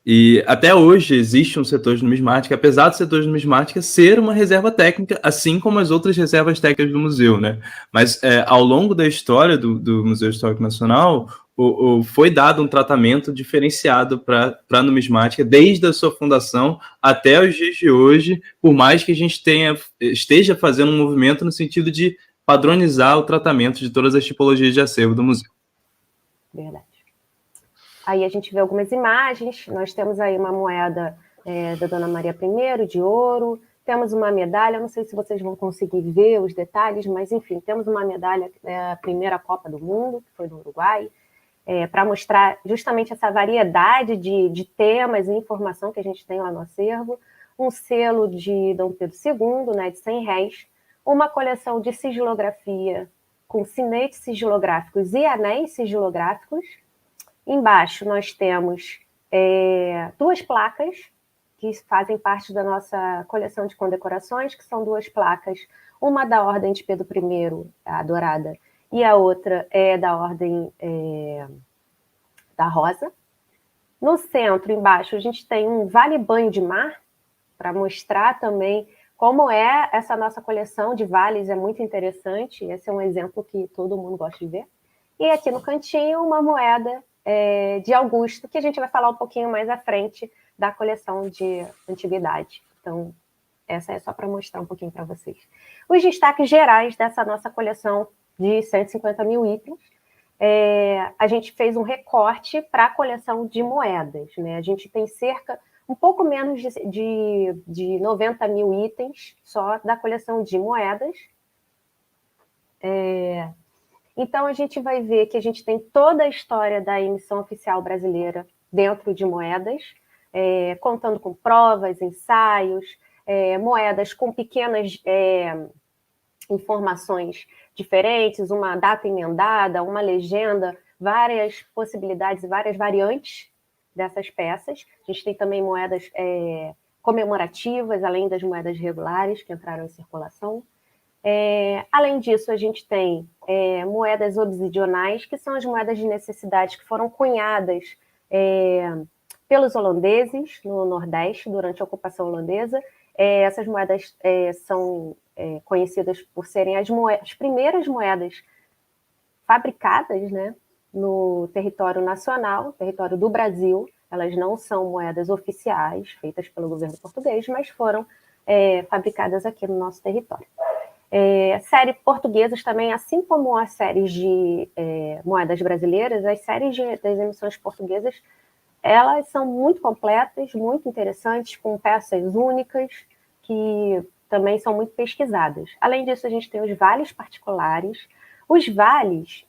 E até hoje existe um setor de numismática, apesar do setor de numismática ser uma reserva técnica, assim como as outras reservas técnicas do museu, né? Mas ao longo da história do Museu Histórico Nacional, foi dado um tratamento diferenciado para a numismática, desde a sua fundação até os dias de hoje, por mais que a gente esteja fazendo um movimento no sentido de padronizar o tratamento de todas as tipologias de acervo do museu. Verdade. Aí a gente vê algumas imagens, nós temos aí uma moeda da Dona Maria I, de ouro, temos uma medalha, não sei se vocês vão conseguir ver os detalhes, mas enfim, temos uma medalha da primeira Copa do Mundo, que foi no Uruguai, para mostrar justamente essa variedade de temas e informação que a gente tem lá no acervo, um selo de Dom Pedro II, né, de R$100, uma coleção de sigilografia com sinetes sigilográficos e anéis sigilográficos, Embaixo nós temos 2 placas que fazem parte da nossa coleção de condecorações, que são 2 placas, uma da Ordem de Pedro I, a dourada, e a outra é da Ordem da Rosa. No centro, embaixo, a gente tem um vale banho de mar, para mostrar também como é essa nossa coleção de vales, é muito interessante. Esse é um exemplo que todo mundo gosta de ver. E aqui no cantinho, uma moeda de Augusto, que a gente vai falar um pouquinho mais à frente da coleção de antiguidade. Então, essa é só para mostrar um pouquinho para vocês. Os destaques gerais dessa nossa coleção de 150 mil itens. A gente fez um recorte para a coleção de moedas, né? A gente tem um pouco menos de 90 mil itens só da coleção de moedas. Então, a gente vai ver que a gente tem toda a história da emissão oficial brasileira dentro de moedas, contando com provas, ensaios, moedas com pequenas informações diferentes, uma data emendada, uma legenda, várias possibilidades, várias variantes dessas peças. A gente tem também moedas comemorativas, além das moedas regulares que entraram em circulação. Além disso, a gente tem moedas obsidionais, que são as moedas de necessidade que foram cunhadas pelos holandeses no Nordeste, durante a ocupação holandesa. Essas moedas são conhecidas por serem as primeiras moedas fabricadas, né, no território nacional, território do Brasil. Elas não são moedas oficiais, feitas pelo governo português, mas foram fabricadas aqui no nosso território. Série portuguesas também, assim como as séries de moedas brasileiras, as séries das emissões portuguesas, elas são muito completas, muito interessantes, com peças únicas, que também são muito pesquisadas. Além disso, a gente tem os vales particulares. Os vales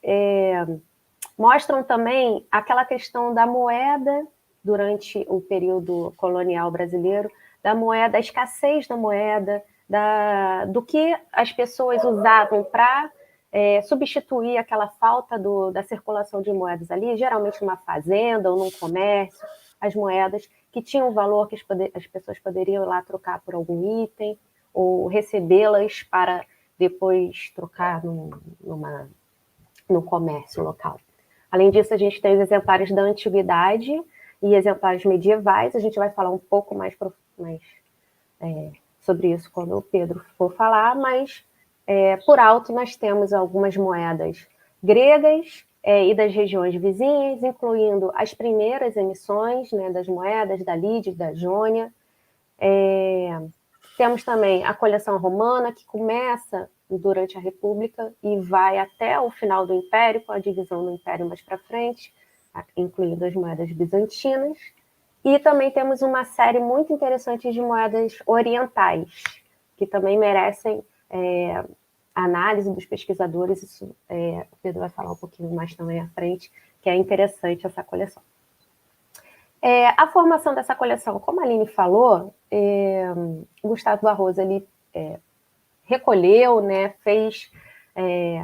mostram também aquela questão da moeda durante o período colonial brasileiro, da moeda, a escassez da moeda, do que as pessoas usavam para substituir aquela falta da circulação de moedas ali, geralmente numa fazenda ou num comércio, as moedas que tinham valor que as pessoas poderiam ir lá trocar por algum item ou recebê-las para depois trocar no comércio local. Além disso, a gente tem os exemplares da antiguidade e exemplares medievais. A gente vai falar um pouco mais sobre isso quando o Pedro for falar, mas por alto nós temos algumas moedas gregas e das regiões vizinhas, incluindo as primeiras emissões, né, das moedas da Lídia e da Jônia. Temos também a coleção romana, que começa durante a República e vai até o final do Império, com a divisão do Império mais para frente, incluindo as moedas bizantinas. E também temos uma série muito interessante de moedas orientais, que também merecem análise dos pesquisadores. Isso o Pedro vai falar um pouquinho mais também à frente, que é interessante essa coleção. A formação dessa coleção, como a Aline falou, o Gustavo Barroso ele, recolheu, né, fez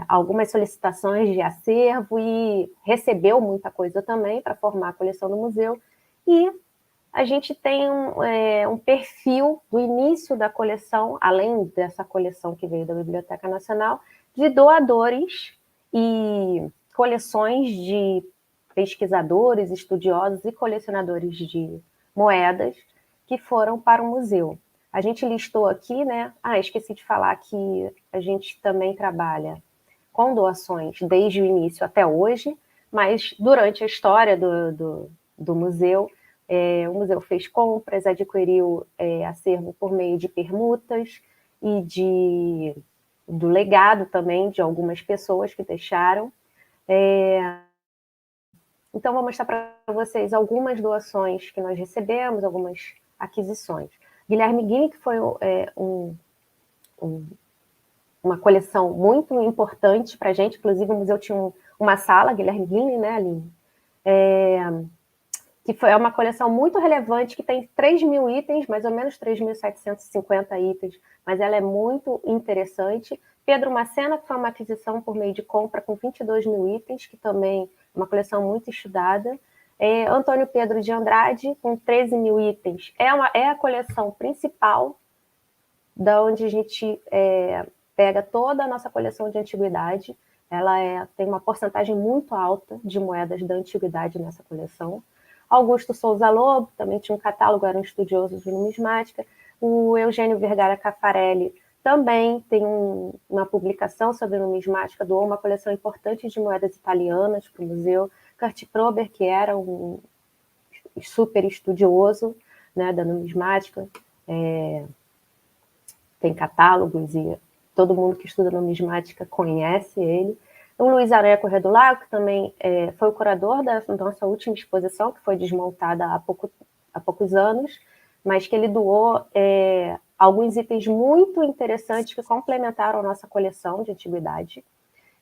algumas solicitações de acervo e recebeu muita coisa também para formar a coleção do museu. E a gente tem um perfil do início da coleção, além dessa coleção que veio da Biblioteca Nacional, de doadores e coleções de pesquisadores, estudiosos e colecionadores de moedas que foram para o museu. A gente listou aqui, né? Esqueci de falar que a gente também trabalha com doações desde o início até hoje, mas durante a história do museu, o museu fez compras, adquiriu acervo por meio de permutas e do legado também de algumas pessoas que deixaram. Então, vou mostrar para vocês algumas doações que nós recebemos, algumas aquisições. Guilherme Guine, que foi uma coleção muito importante para a gente, inclusive o museu tinha uma sala, Guilherme Guine, né, Aline? Que é uma coleção muito relevante, que tem 3.000 itens, mais ou menos 3.750 itens, mas ela é muito interessante. Pedro Macena, que foi uma aquisição por meio de compra com 22.000 itens, que também uma coleção muito estudada. Antônio Pedro de Andrade, com 13 mil itens, é a coleção principal, da onde a gente pega toda a nossa coleção de antiguidade. Ela tem uma porcentagem muito alta de moedas da antiguidade nessa coleção. Augusto Souza Lobo também tinha um catálogo, era um estudioso de numismática. O Eugênio Vergara Caffarelli também tem uma publicação sobre numismática, doou uma coleção importante de moedas italianas para o museu. Kurt Prober, que era um super estudioso, né, da numismática, tem catálogos e todo mundo que estuda numismática conhece ele. O Luiz Aranha Corrêa do Lago, que também foi o curador da nossa última exposição, que foi desmontada há poucos anos, mas que ele doou alguns itens muito interessantes que complementaram a nossa coleção de antiguidade.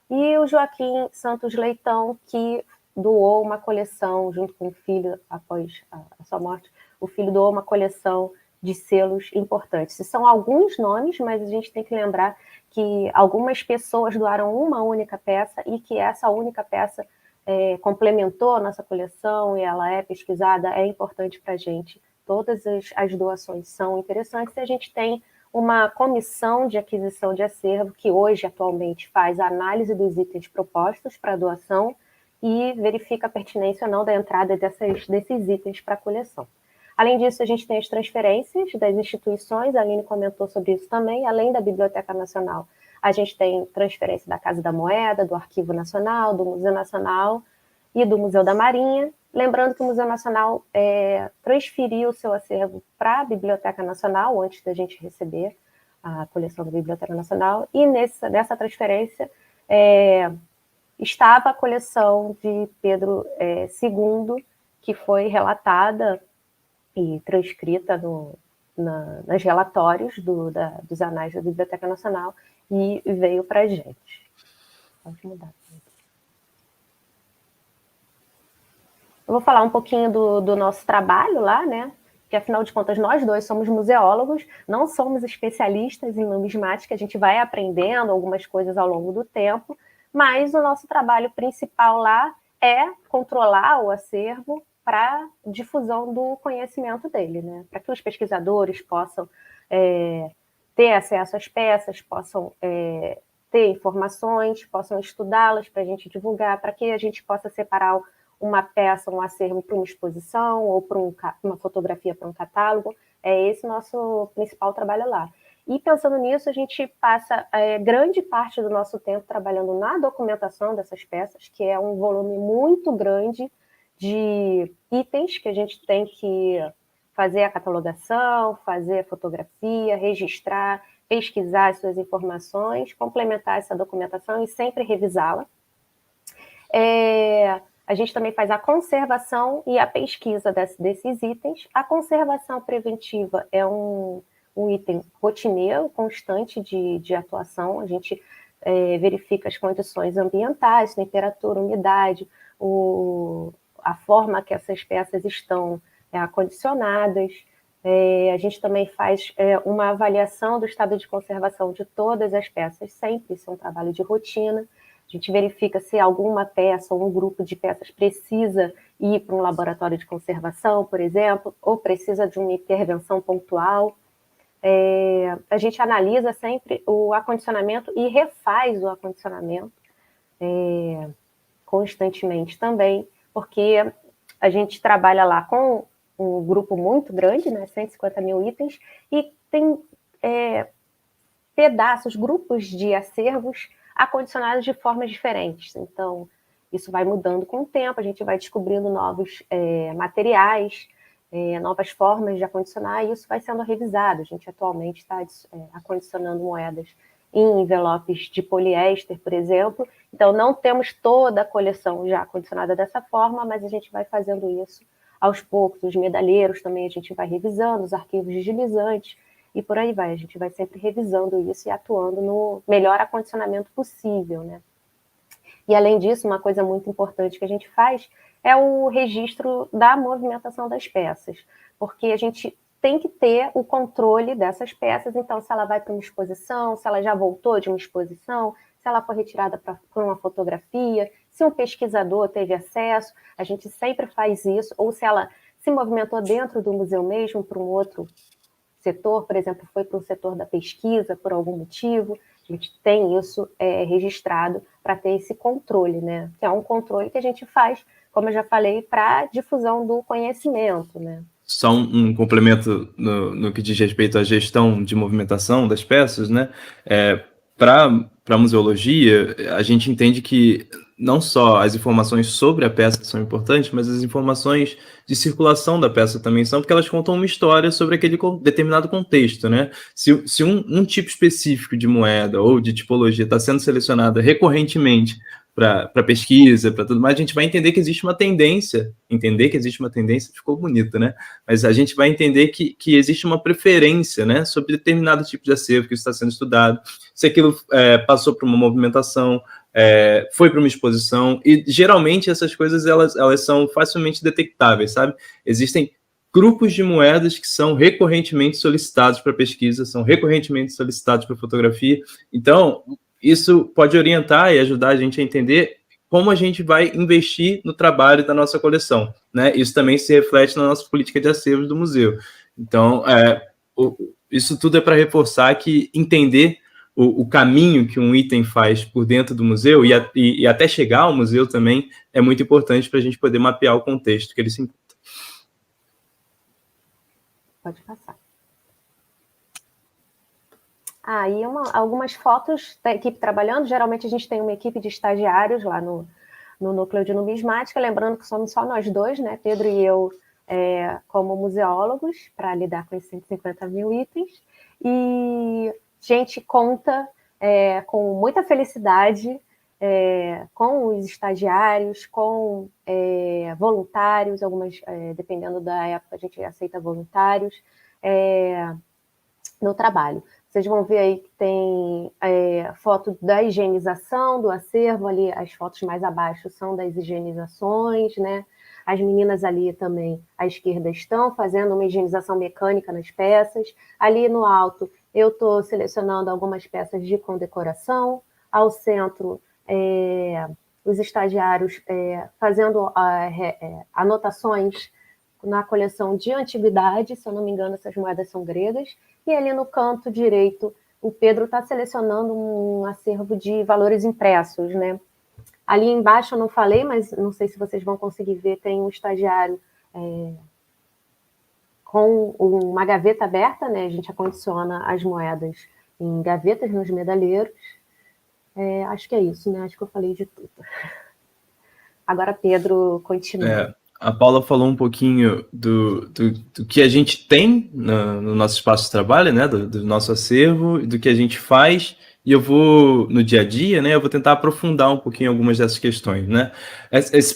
E o Joaquim Santos Leitão, que doou uma coleção, junto com o filho, após a sua morte, o filho doou uma coleção de selos importantes. São alguns nomes, mas a gente tem que lembrar que algumas pessoas doaram uma única peça e que essa única peça complementou a nossa coleção e ela é pesquisada, é importante para a gente. Todas as doações são interessantes e a gente tem uma comissão de aquisição de acervo que hoje, atualmente, faz a análise dos itens propostos para doação e verifica a pertinência ou não da entrada desses itens para a coleção. Além disso, a gente tem as transferências das instituições, a Aline comentou sobre isso também, além da Biblioteca Nacional. A gente tem transferência da Casa da Moeda, do Arquivo Nacional, do Museu Nacional e do Museu da Marinha. Lembrando que o Museu Nacional transferiu o seu acervo para a Biblioteca Nacional, antes da gente receber a coleção da Biblioteca Nacional, e nessa transferência estava a coleção de Pedro II, que foi relatada e transcrita nos relatórios dos anais da Biblioteca Nacional e veio para a gente. Pode mudar. Eu vou falar um pouquinho do nosso trabalho lá, né? Que afinal de contas nós dois somos museólogos, não somos especialistas em numismática, a gente vai aprendendo algumas coisas ao longo do tempo, mas o nosso trabalho principal lá é controlar o acervo para difusão do conhecimento dele, né? Para que os pesquisadores possam ter acesso às peças, possam ter informações, possam estudá-las para a gente divulgar, para que a gente possa separar uma peça, um acervo para uma exposição ou para uma fotografia para um catálogo. É esse o nosso principal trabalho lá. E pensando nisso, a gente passa grande parte do nosso tempo trabalhando na documentação dessas peças, que é um volume muito grande de itens que a gente tem que fazer a catalogação, fazer a fotografia, registrar, pesquisar as suas informações, complementar essa documentação e sempre revisá-la. A gente também faz a conservação e a pesquisa desses itens. A conservação preventiva é um item rotineiro, constante de atuação. A gente verifica as condições ambientais, temperatura, umidade, a forma que essas peças estão acondicionadas. A gente também faz uma avaliação do estado de conservação de todas as peças, sempre, isso é um trabalho de rotina. A gente verifica se alguma peça ou um grupo de peças precisa ir para um laboratório de conservação, por exemplo, ou precisa de uma intervenção pontual. A gente analisa sempre o acondicionamento e refaz o acondicionamento constantemente também, porque a gente trabalha lá com um grupo muito grande, né, 150 mil itens, e tem pedaços, grupos de acervos acondicionados de formas diferentes. Então, isso vai mudando com o tempo, a gente vai descobrindo novos materiais, novas formas de acondicionar, e isso vai sendo revisado. A gente atualmente está acondicionando moedas em envelopes de poliéster, por exemplo. Então, não temos toda a coleção já acondicionada dessa forma, mas a gente vai fazendo isso aos poucos. Os medalheiros também a gente vai revisando, os arquivos digilizantes, e por aí vai. A gente vai sempre revisando isso e atuando no melhor acondicionamento possível, né? E, além disso, uma coisa muito importante que a gente faz é o registro da movimentação das peças, porque a gente tem que ter o controle dessas peças. Então, se ela vai para uma exposição, se ela já voltou de uma exposição, se ela foi retirada para uma fotografia, se um pesquisador teve acesso, a gente sempre faz isso, ou se ela se movimentou dentro do museu mesmo para um outro setor, por exemplo, foi para o setor da pesquisa por algum motivo, a gente tem isso registrado para ter esse controle, né? Que é um controle que a gente faz, como eu já falei, para difusão do conhecimento, né? Só um complemento no que diz respeito à gestão de movimentação das peças, né? Para a museologia, a gente entende que não só as informações sobre a peça são importantes, mas as informações de circulação da peça também são, porque elas contam uma história sobre aquele determinado contexto, né? Se um tipo específico de moeda ou de tipologia está sendo selecionada recorrentemente para pesquisa, para tudo mais, a gente vai entender que existe uma tendência, ficou bonito, né? Mas a gente vai entender que existe uma preferência, né, sobre determinado tipo de acervo que está sendo estudado, se aquilo passou por uma movimentação, foi para uma exposição, e geralmente essas coisas elas são facilmente detectáveis, sabe? Existem grupos de moedas que são recorrentemente solicitados para pesquisa, são recorrentemente solicitados para fotografia, então isso pode orientar e ajudar a gente a entender como a gente vai investir no trabalho da nossa coleção, né? Isso também se reflete na nossa política de acervos do museu. Então, isso tudo é para reforçar que entender o caminho que um item faz por dentro do museu e até chegar ao museu também é muito importante para a gente poder mapear o contexto que ele se encontra. Pode passar. E algumas fotos da equipe trabalhando. Geralmente a gente tem uma equipe de estagiários lá no núcleo de numismática, lembrando que somos só nós dois, né, Pedro e eu, como museólogos, para lidar com esses 150 mil itens. E a gente conta com muita felicidade com os estagiários, com voluntários, dependendo da época, a gente aceita voluntários no trabalho. Vocês vão ver aí que tem foto da higienização do acervo, ali as fotos mais abaixo são das higienizações, né? As meninas ali também à esquerda estão fazendo uma higienização mecânica nas peças. Ali no alto eu estou selecionando algumas peças de condecoração. Ao centro, os estagiários fazendo anotações na coleção de antiguidade, se eu não me engano, essas moedas são gregas. E ali no canto direito, o Pedro está selecionando um acervo de valores impressos, né? Ali embaixo eu não falei, mas não sei se vocês vão conseguir ver, tem um estagiário com uma gaveta aberta, né? A gente acondiciona as moedas em gavetas nos medalheiros. Acho que é isso, né? Acho que eu falei de tudo. Agora, Pedro, continua. A Paula falou um pouquinho do que a gente tem no nosso espaço de trabalho, né, do nosso acervo, do que a gente faz, e eu vou, no dia a dia, né, eu vou tentar aprofundar um pouquinho algumas dessas questões, né.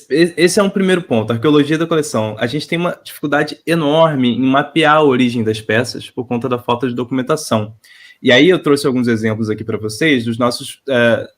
Esse é um primeiro ponto, a arqueologia da coleção. A gente tem uma dificuldade enorme em mapear a origem das peças por conta da falta de documentação. E aí eu trouxe alguns exemplos aqui para vocês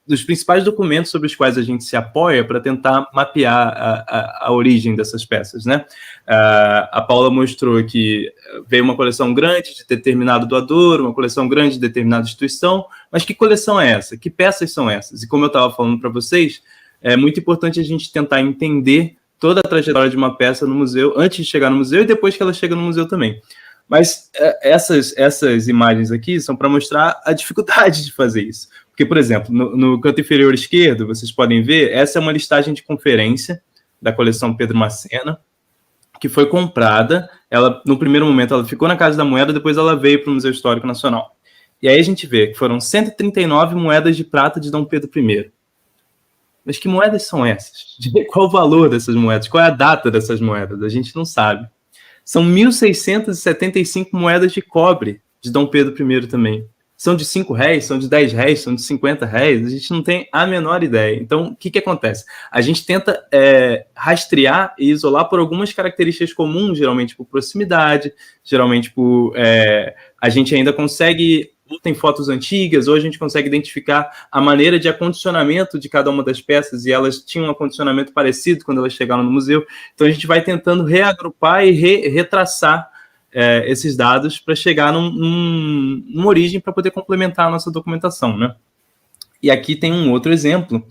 dos principais documentos sobre os quais a gente se apoia para tentar mapear a origem dessas peças, né? A Paula mostrou que veio uma coleção grande de determinado doador, uma coleção grande de determinada instituição, mas que coleção é essa? Que peças são essas? E como eu estava falando para vocês, é muito importante a gente tentar entender toda a trajetória de uma peça no museu, antes de chegar no museu e depois que ela chega no museu também. Mas essas imagens aqui são para mostrar a dificuldade de fazer isso. Porque, por exemplo, no canto inferior esquerdo, vocês podem ver, essa é uma listagem de conferência da coleção Pedro Macena, que foi comprada. Ela, no primeiro momento, ela ficou na Casa da Moeda, depois ela veio para o Museu Histórico Nacional. E aí a gente vê que foram 139 moedas de prata de Dom Pedro I. Mas que moedas são essas? Qual o valor dessas moedas? Qual é a data dessas moedas? A gente não sabe. São 1.675 moedas de cobre de Dom Pedro I também. São de R$5, são de R$10, são de R$50, a gente não tem a menor ideia. Então, o que acontece? A gente tenta rastrear e isolar por algumas características comuns, geralmente por proximidade, geralmente por... a gente ainda consegue... ou tem fotos antigas, ou a gente consegue identificar a maneira de acondicionamento de cada uma das peças, e elas tinham um acondicionamento parecido quando elas chegaram no museu. Então, a gente vai tentando reagrupar e retraçar esses dados para chegar numa origem para poder complementar a nossa documentação, né? E aqui tem um outro exemplo,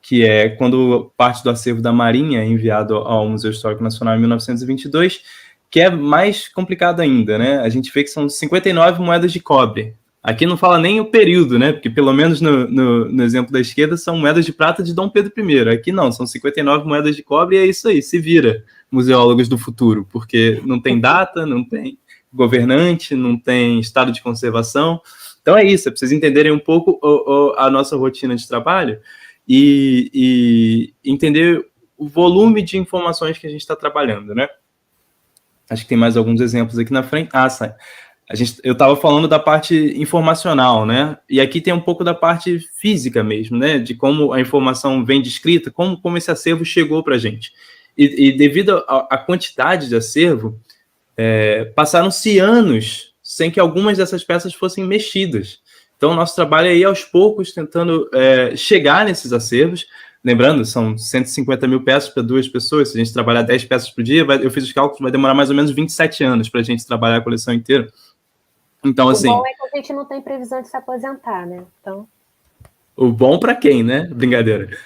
que é quando parte do acervo da Marinha é enviado ao Museu Histórico Nacional em 1922, que é mais complicado ainda, né? A gente vê que são 59 moedas de cobre. Aqui não fala nem o período, né? Porque pelo menos no exemplo da esquerda são moedas de prata de Dom Pedro I. Aqui não, são 59 moedas de cobre e é isso aí, se vira, museólogos do futuro, porque não tem data, não tem governante, não tem estado de conservação. Então é isso, é preciso entenderem um pouco a nossa rotina de trabalho e entender o volume de informações que a gente está trabalhando, né? Acho que tem mais alguns exemplos aqui na frente. Sai. Eu estava falando da parte informacional, né? E aqui tem um pouco da parte física mesmo, né? De como a informação vem descrita, como esse acervo chegou para a gente. E devido à quantidade de acervo, passaram-se anos sem que algumas dessas peças fossem mexidas. Então, o nosso trabalho é ir aos poucos tentando chegar nesses acervos. Lembrando, são 150 mil peças para 2 pessoas. Se a gente trabalhar 10 peças por dia, eu fiz os cálculos, vai demorar mais ou menos 27 anos para a gente trabalhar a coleção inteira. Então, assim... O bom é que a gente não tem previsão de se aposentar, né? Então... O bom para quem, né? Brincadeira.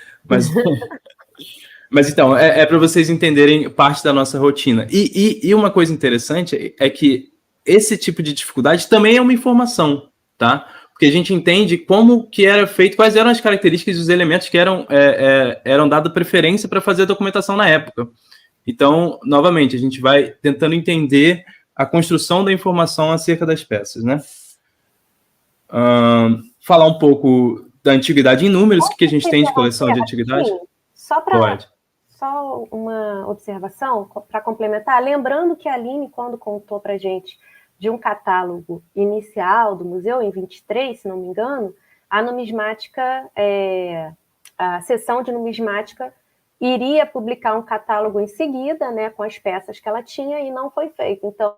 Mas então, é para vocês entenderem parte da nossa rotina. E uma coisa interessante é que esse tipo de dificuldade também é uma informação, tá? Porque a gente entende como que era feito, quais eram as características e os elementos que eram dada preferência para fazer a documentação na época. Então, novamente, a gente vai tentando entender a construção da informação acerca das peças, né? Falar um pouco da antiguidade em números, o que a gente tem de coleção de antiguidade? Só uma observação para complementar, lembrando que a Aline, quando contou para a gente de um catálogo inicial do museu, em 23, se não me engano, a numismática, a seção de numismática iria publicar um catálogo em seguida, né, com as peças que ela tinha, e não foi feito. Então,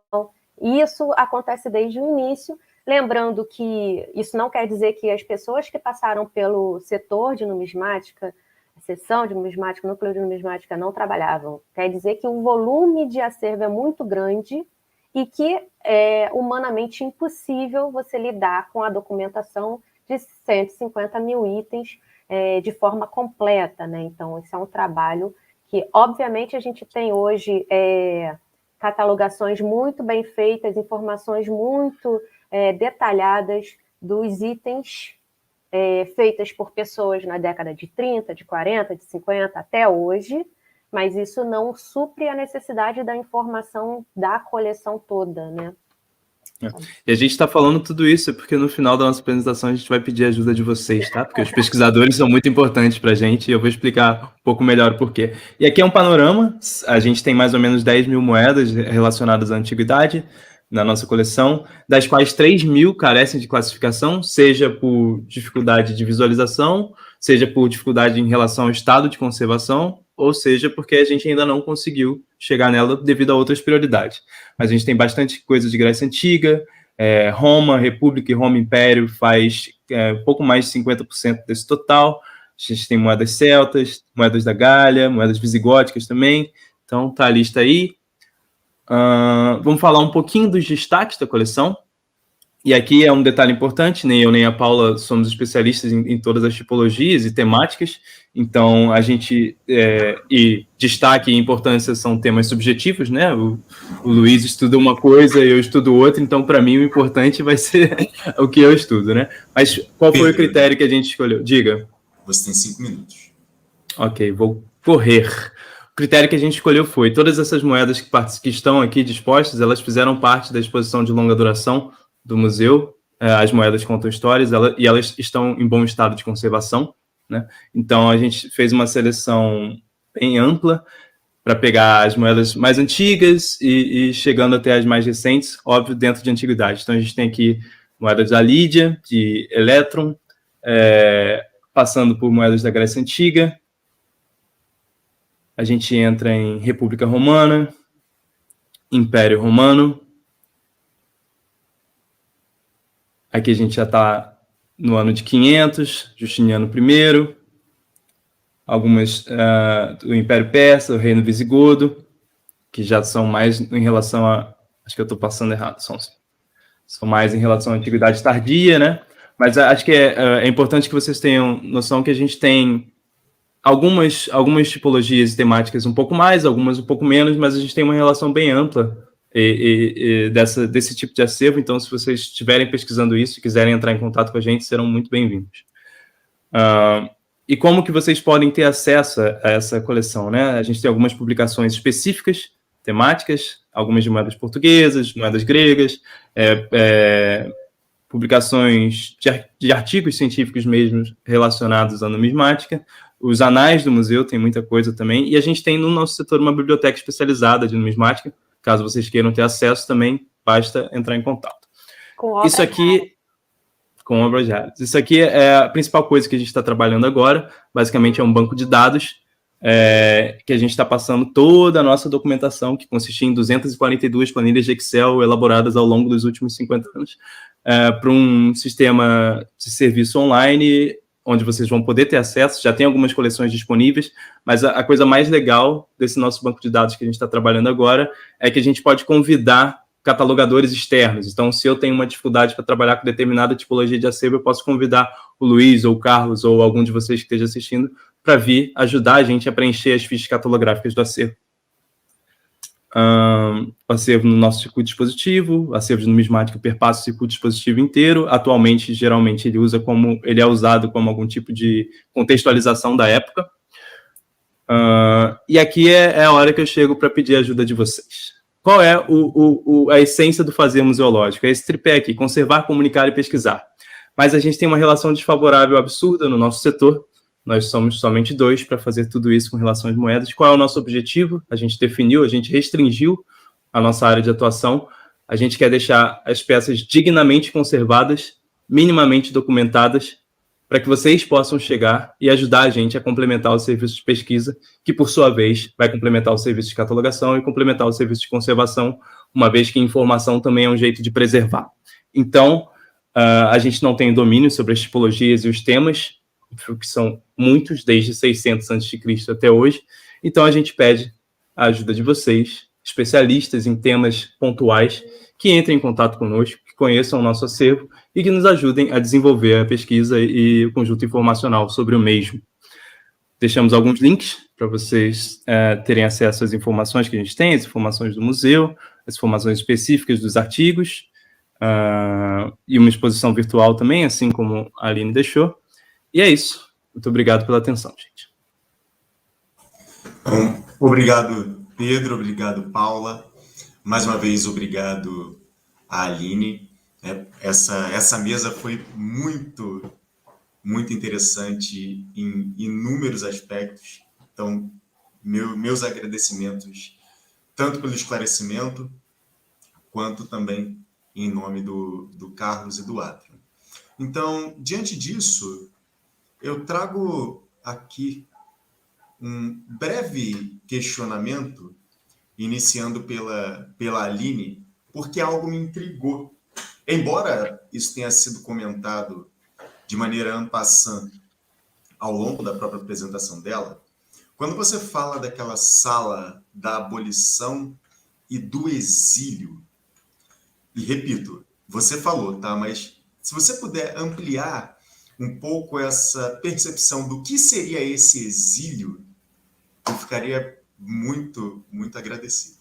isso acontece desde o início, lembrando que isso não quer dizer que as pessoas que passaram pelo setor de numismática, a seção de numismática, o núcleo de numismática, não trabalhavam. Quer dizer que o volume de acervo é muito grande e que é humanamente impossível você lidar com a documentação de 150 mil itens de forma completa, né? Então, esse é um trabalho que, obviamente, a gente tem hoje catalogações muito bem feitas, informações muito detalhadas dos itens feitas por pessoas na década de 30, de 40, de 50 até hoje, mas isso não supre a necessidade da informação da coleção toda, né? E a gente está falando tudo isso porque no final da nossa apresentação a gente vai pedir a ajuda de vocês, tá? Porque os pesquisadores são muito importantes para a gente e eu vou explicar um pouco melhor o porquê. E aqui é um panorama, a gente tem mais ou menos 10 mil moedas relacionadas à antiguidade na nossa coleção, das quais 3 mil carecem de classificação, seja por dificuldade de visualização, seja por dificuldade em relação ao estado de conservação, ou seja, porque a gente ainda não conseguiu chegar nela devido a outras prioridades. Mas a gente tem bastante coisa de Grécia Antiga, Roma, República e Roma Império faz pouco mais de 50% desse total. A gente tem moedas celtas, moedas da Gália, moedas visigóticas também. Então, tá a lista aí. Vamos falar um pouquinho dos destaques da coleção. E aqui é um detalhe importante, nem eu nem a Paula somos especialistas em todas as tipologias e temáticas, então a gente, e destaque e importância são temas subjetivos, né? O Luiz estuda uma coisa e eu estudo outra, então para mim o importante vai ser o que eu estudo, né? Mas qual foi o critério que a gente escolheu? Diga. Você tem 5 minutos. Ok, vou correr. O critério que a gente escolheu foi, todas essas moedas que estão aqui dispostas, elas fizeram parte da exposição de longa duração do museu, as moedas contam histórias, e elas estão em bom estado de conservação, né? Então, a gente fez uma seleção bem ampla para pegar as moedas mais antigas e chegando até as mais recentes, óbvio, dentro de antiguidade. Então, a gente tem aqui moedas da Lídia, de Elétron, passando por moedas da Grécia Antiga. A gente entra em República Romana, Império Romano. Aqui a gente já está no ano de 500, Justiniano I, algumas do Império Persa, o Reino Visigodo, que já são mais em relação a... Acho que eu estou passando errado, são mais em relação à Antiguidade Tardia, né? Mas acho que é importante que vocês tenham noção que a gente tem algumas tipologias e temáticas um pouco mais, algumas um pouco menos, mas a gente tem uma relação bem ampla desse tipo de acervo. Então, se vocês estiverem pesquisando isso e quiserem entrar em contato com a gente, serão muito bem-vindos. E como que vocês podem ter acesso a essa coleção, né? A gente tem algumas publicações específicas, temáticas, algumas de moedas portuguesas, moedas gregas, publicações de artigos científicos mesmo relacionados à numismática. Os anais do museu tem muita coisa também. E a gente tem no nosso setor uma biblioteca especializada de numismática. Caso vocês queiram ter acesso também, basta entrar em contato. Isso aqui, com obras raras. Isso aqui é a principal coisa que a gente está trabalhando agora. Basicamente é um banco de dados que a gente está passando toda a nossa documentação, que consistia em 242 planilhas de Excel elaboradas ao longo dos últimos 50 anos, para um sistema de serviço online, onde vocês vão poder ter acesso. Já tem algumas coleções disponíveis, mas a coisa mais legal desse nosso banco de dados que a gente está trabalhando agora é que a gente pode convidar catalogadores externos. Então, se eu tenho uma dificuldade para trabalhar com determinada tipologia de acervo, eu posso convidar o Luiz ou o Carlos ou algum de vocês que esteja assistindo para vir ajudar a gente a preencher as fichas catalográficas do acervo. Acervo no nosso circuito dispositivo, acervo de numismática perpassa o circuito dispositivo inteiro. Atualmente, geralmente, ele é usado como algum tipo de contextualização da época. E aqui é a hora que eu chego para pedir a ajuda de vocês. Qual é a essência do fazer museológico? É esse tripé aqui: conservar, comunicar e pesquisar. Mas a gente tem uma relação desfavorável absurda no nosso setor. Nós somos somente 2 para fazer tudo isso com relação às moedas. Qual é o nosso objetivo? A gente definiu, a gente restringiu a nossa área de atuação. A gente quer deixar as peças dignamente conservadas, minimamente documentadas, para que vocês possam chegar e ajudar a gente a complementar o serviço de pesquisa, que, por sua vez, vai complementar o serviço de catalogação e complementar o serviço de conservação, uma vez que informação também é um jeito de preservar. Então, a gente não tem domínio sobre as tipologias e os temas, que são muitos, desde 600 a.C. até hoje. Então, a gente pede a ajuda de vocês, especialistas em temas pontuais, que entrem em contato conosco, que conheçam o nosso acervo e que nos ajudem a desenvolver a pesquisa e o conjunto informacional sobre o mesmo. Deixamos alguns links para vocês terem acesso às informações que a gente tem, as informações do museu, as informações específicas dos artigos, e uma exposição virtual também, assim como a Aline deixou. E é isso. Muito obrigado pela atenção, gente. Bom, obrigado, Pedro. Obrigado, Paula. Mais uma vez, obrigado a Aline. Essa mesa foi muito interessante em inúmeros aspectos. Então, meus agradecimentos, tanto pelo esclarecimento, quanto também em nome do Carlos e do Átrio. Então, diante disso, eu trago aqui um breve questionamento, iniciando pela Aline, porque algo me intrigou. Embora isso tenha sido comentado de maneira en passant ao longo da própria apresentação dela, quando você fala daquela sala da abolição e do exílio, e repito, você falou, tá? Mas se você puder ampliar um pouco essa percepção do que seria esse exílio, eu ficaria muito agradecido.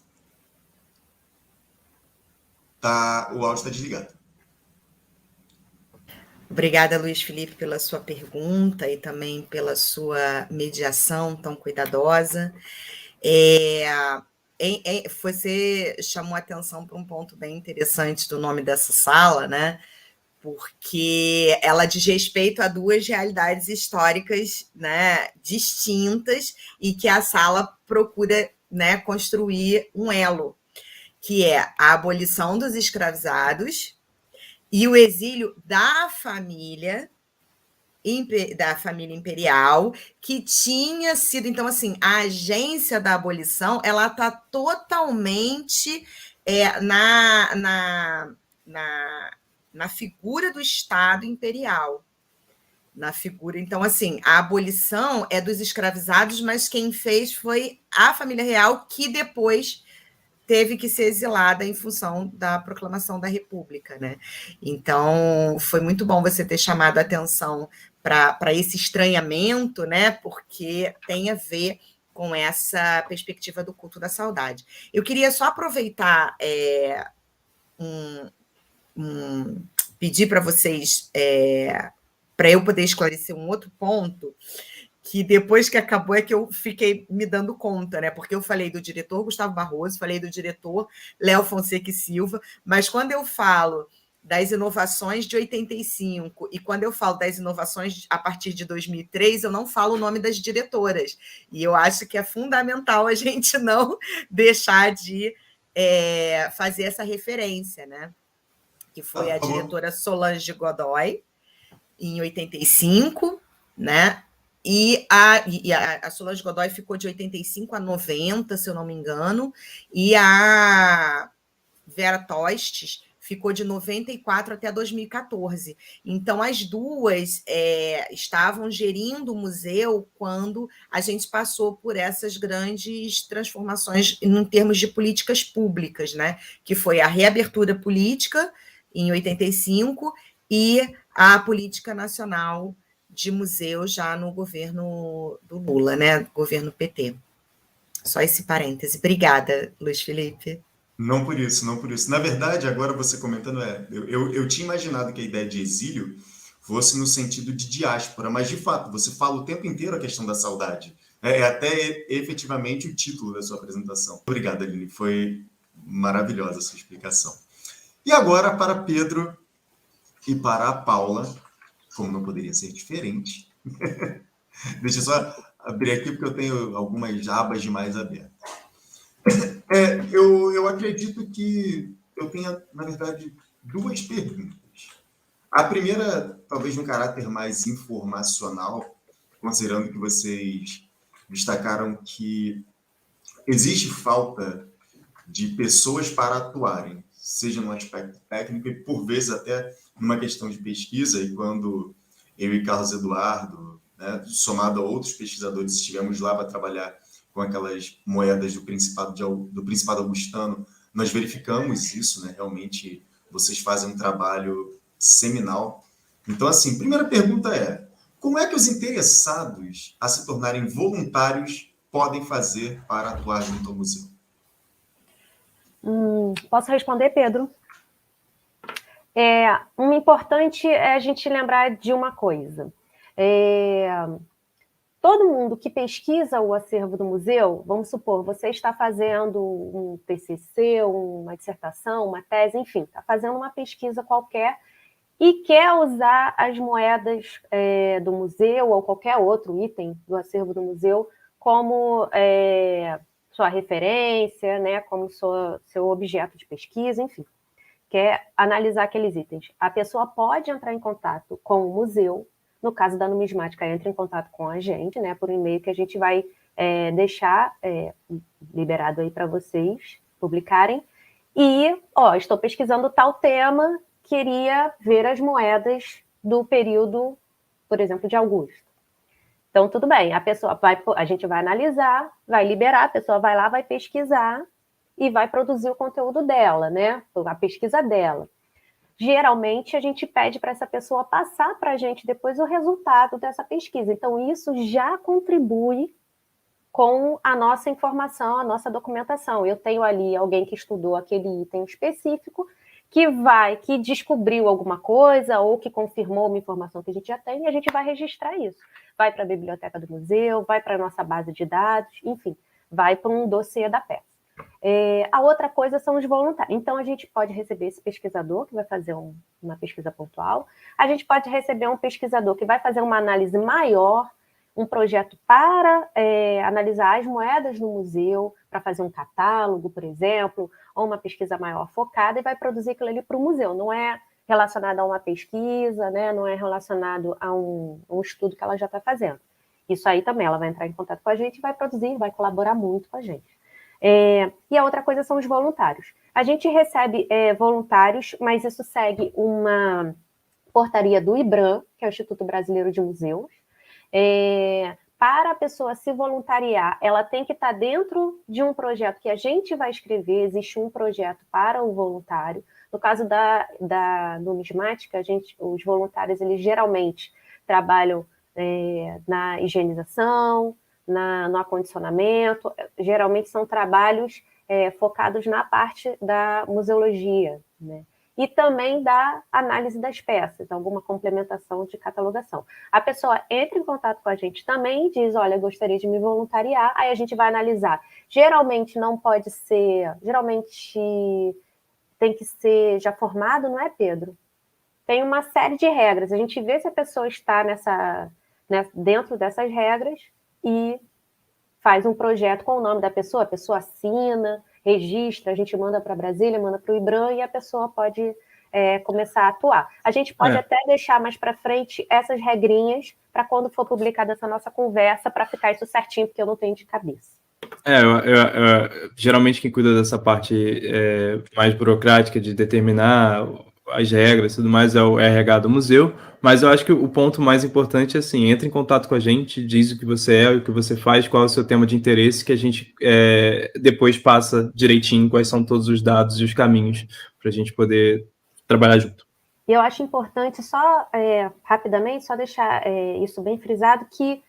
O áudio está desligado. Obrigada, Luiz Felipe, pela sua pergunta e também pela sua mediação tão cuidadosa. Você chamou a atenção para um ponto bem interessante do nome dessa sala, né? Porque ela diz respeito a 2 realidades históricas, né, distintas, e que a sala procura, né, construir um elo, que é a abolição dos escravizados e o exílio da família imperial, que tinha sido, então, assim, a agência da abolição, ela está totalmente na figura do Estado imperial. Então, assim, a abolição é dos escravizados, mas quem fez foi a família real, que depois teve que ser exilada em função da proclamação da República, né? Então, foi muito bom você ter chamado a atenção para esse estranhamento, né? Porque tem a ver com essa perspectiva do culto da saudade. Eu queria só aproveitar pedir para vocês, para eu poder esclarecer um outro ponto, que depois que acabou é que eu fiquei me dando conta, né? Porque eu falei do diretor Gustavo Barroso, falei do diretor Léo Fonseca e Silva, mas quando eu falo das inovações de 85 e quando eu falo das inovações a partir de 2003, eu não falo o nome das diretoras. E eu acho que é fundamental a gente não deixar de fazer essa referência, né? Que foi a diretora Solange Godoy, em 85, né? E a Solange Godoy ficou de 85 a 90, se eu não me engano, e a Vera Tostes ficou de 94 até 2014. Então, as duas estavam gerindo o museu quando a gente passou por essas grandes transformações em termos de políticas públicas, né? Que foi a reabertura política, em 85, e a política nacional de museu já no governo do Lula, né? Governo PT. Só esse parêntese. Obrigada, Luiz Felipe. Não por isso, não por isso. Na verdade, agora você comentando, eu tinha imaginado que a ideia de exílio fosse no sentido de diáspora, mas de fato, você fala o tempo inteiro a questão da saudade. É até efetivamente o título da sua apresentação. Obrigado, Aline, foi maravilhosa a sua explicação. E agora para Pedro e para a Paula, como não poderia ser diferente. Deixa eu só abrir aqui, porque eu tenho algumas abas demais abertas. Eu acredito que eu tenha, na verdade, duas perguntas. A primeira, talvez num caráter mais informacional, considerando que vocês destacaram que existe falta de pessoas para atuarem, seja no aspecto técnico e, por vezes, até numa questão de pesquisa, e quando eu e Carlos Eduardo, né, somado a outros pesquisadores, estivemos lá para trabalhar com aquelas moedas do Principado Augustano, nós verificamos isso, né? Realmente, vocês fazem um trabalho seminal. Então, assim, primeira pergunta é, como é que os interessados a se tornarem voluntários podem fazer para atuar junto ao museu? Posso responder, Pedro? O importante é a gente lembrar de uma coisa. Todo mundo que pesquisa o acervo do museu, vamos supor, você está fazendo um TCC, uma dissertação, uma tese, enfim, está fazendo uma pesquisa qualquer e quer usar as moedas do museu ou qualquer outro item do acervo do museu como sua referência, né, como seu objeto de pesquisa, enfim, quer analisar aqueles itens. A pessoa pode entrar em contato com o museu. No caso da numismática, entra em contato com a gente, né, por e-mail que a gente vai deixar liberado aí para vocês publicarem. E, estou pesquisando tal tema, queria ver as moedas do período, por exemplo, de Augusto. Então, tudo bem, a gente vai analisar, vai liberar, a pessoa vai lá, vai pesquisar e vai produzir o conteúdo dela, né, a pesquisa dela. Geralmente, a gente pede para essa pessoa passar para a gente depois o resultado dessa pesquisa. Então, isso já contribui com a nossa informação, a nossa documentação. Eu tenho ali alguém que estudou aquele item específico, que descobriu alguma coisa ou que confirmou uma informação que a gente já tem, e a gente vai registrar isso. Vai para a biblioteca do museu, vai para a nossa base de dados, enfim, vai para um dossiê da peça. A outra coisa são os voluntários. Então, a gente pode receber esse pesquisador, que vai fazer uma pesquisa pontual, a gente pode receber um pesquisador que vai fazer uma análise maior, um projeto para analisar as moedas no museu, para fazer um catálogo, por exemplo, ou uma pesquisa maior focada, e vai produzir aquilo ali para o museu. Não é relacionado a uma pesquisa, né? Não é relacionado a um estudo que ela já está fazendo. Isso aí também, ela vai entrar em contato com a gente, vai produzir, vai colaborar muito com a gente. E a outra coisa são os voluntários. A gente recebe voluntários, mas isso segue uma portaria do IBRAM, que é o Instituto Brasileiro de Museus, para a pessoa se voluntariar, ela tem que estar dentro de um projeto que a gente vai escrever, existe um projeto para o voluntário. No caso da numismática, os voluntários, eles geralmente trabalham na higienização, no acondicionamento, geralmente são trabalhos focados na parte da museologia, né? E também da análise das peças, alguma complementação de catalogação. A pessoa entra em contato com a gente também e diz, olha, gostaria de me voluntariar, aí a gente vai analisar. Geralmente não pode ser, geralmente tem que ser já formado, não é, Pedro? Tem uma série de regras, a gente vê se a pessoa está dentro dessas regras e faz um projeto com o nome da pessoa, a pessoa assina, registra, a gente manda para Brasília, manda para o IBRAM e a pessoa pode começar a atuar. A gente pode até deixar mais para frente essas regrinhas para quando for publicada essa nossa conversa, para ficar isso certinho, porque eu não tenho de cabeça. Geralmente quem cuida dessa parte mais burocrática de determinar as regras e tudo mais é o RH do museu, mas eu acho que o ponto mais importante é assim, entre em contato com a gente, diz o que você é, o que você faz, qual é o seu tema de interesse, que a gente depois passa direitinho quais são todos os dados e os caminhos para a gente poder trabalhar junto. E eu acho importante só, rapidamente, só deixar isso bem frisado, que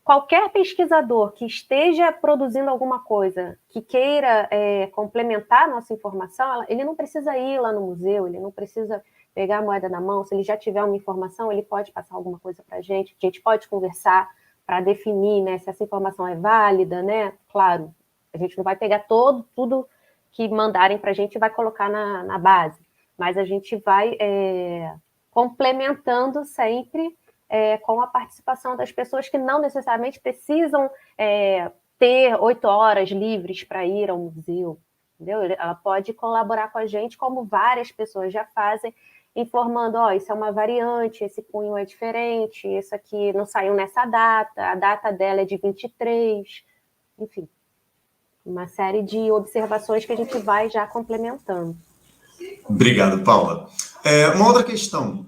qualquer pesquisador que esteja produzindo alguma coisa, que queira complementar a nossa informação, ele não precisa ir lá no museu, ele não precisa pegar a moeda na mão. Se ele já tiver uma informação, ele pode passar alguma coisa para a gente pode conversar para definir, né, se essa informação é válida, né? Claro, a gente não vai pegar tudo que mandarem para a gente e vai colocar na base, mas a gente vai complementando sempre com a participação das pessoas que não necessariamente precisam ter 8 horas livres para ir ao museu, entendeu? Ela pode colaborar com a gente, como várias pessoas já fazem, informando, isso é uma variante, esse cunho é diferente, isso aqui não saiu nessa data, a data dela é de 23, enfim, uma série de observações que a gente vai já complementando. Obrigado, Paula. Uma outra questão.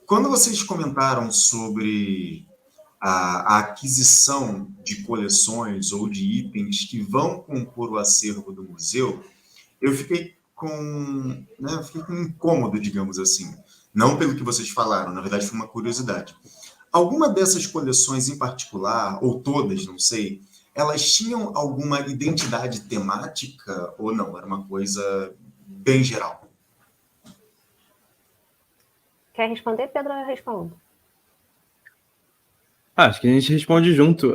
Quando vocês comentaram sobre a aquisição de coleções ou de itens que vão compor o acervo do museu, eu fiquei com um incômodo, digamos assim. Não pelo que vocês falaram, na verdade foi uma curiosidade. Alguma dessas coleções em particular, ou todas, não sei, elas tinham alguma identidade temática ou não? Era uma coisa bem geral. Quer responder, Pedro? Eu respondo. Acho que a gente responde junto.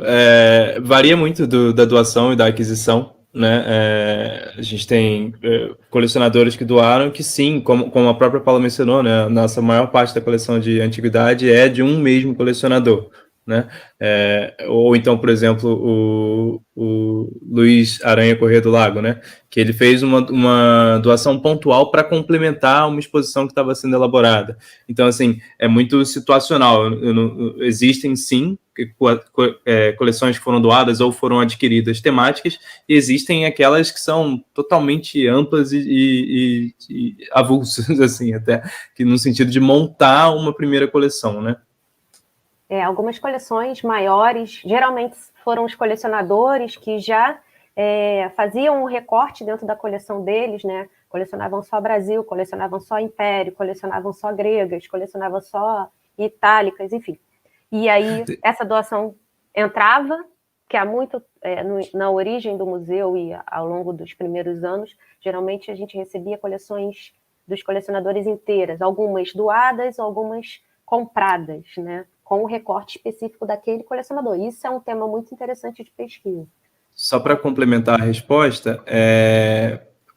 Varia muito da doação e da aquisição, né? A gente tem colecionadores que doaram que sim, como a própria Paula mencionou, né? A nossa maior parte da coleção de antiguidade é de um mesmo colecionador, né? Ou então, por exemplo, o Luiz Aranha Corrêa do Lago, né? Que ele fez uma doação pontual para complementar uma exposição que estava sendo elaborada. Então, assim, é muito situacional. Existem, sim, coleções que foram doadas ou foram adquiridas temáticas, e existem aquelas que são totalmente amplas e avulsas, assim, até, que no sentido de montar uma primeira coleção, né? Algumas coleções maiores, geralmente foram os colecionadores que já faziam um recorte dentro da coleção deles, né? Colecionavam só Brasil, colecionavam só Império, colecionavam só gregas, colecionavam só itálicas, enfim. E aí essa doação entrava, que há muito na origem do museu e ao longo dos primeiros anos, geralmente a gente recebia coleções dos colecionadores inteiras, algumas doadas, algumas compradas, né? Com o recorte específico daquele colecionador. Isso é um tema muito interessante de pesquisa. Só para complementar a resposta,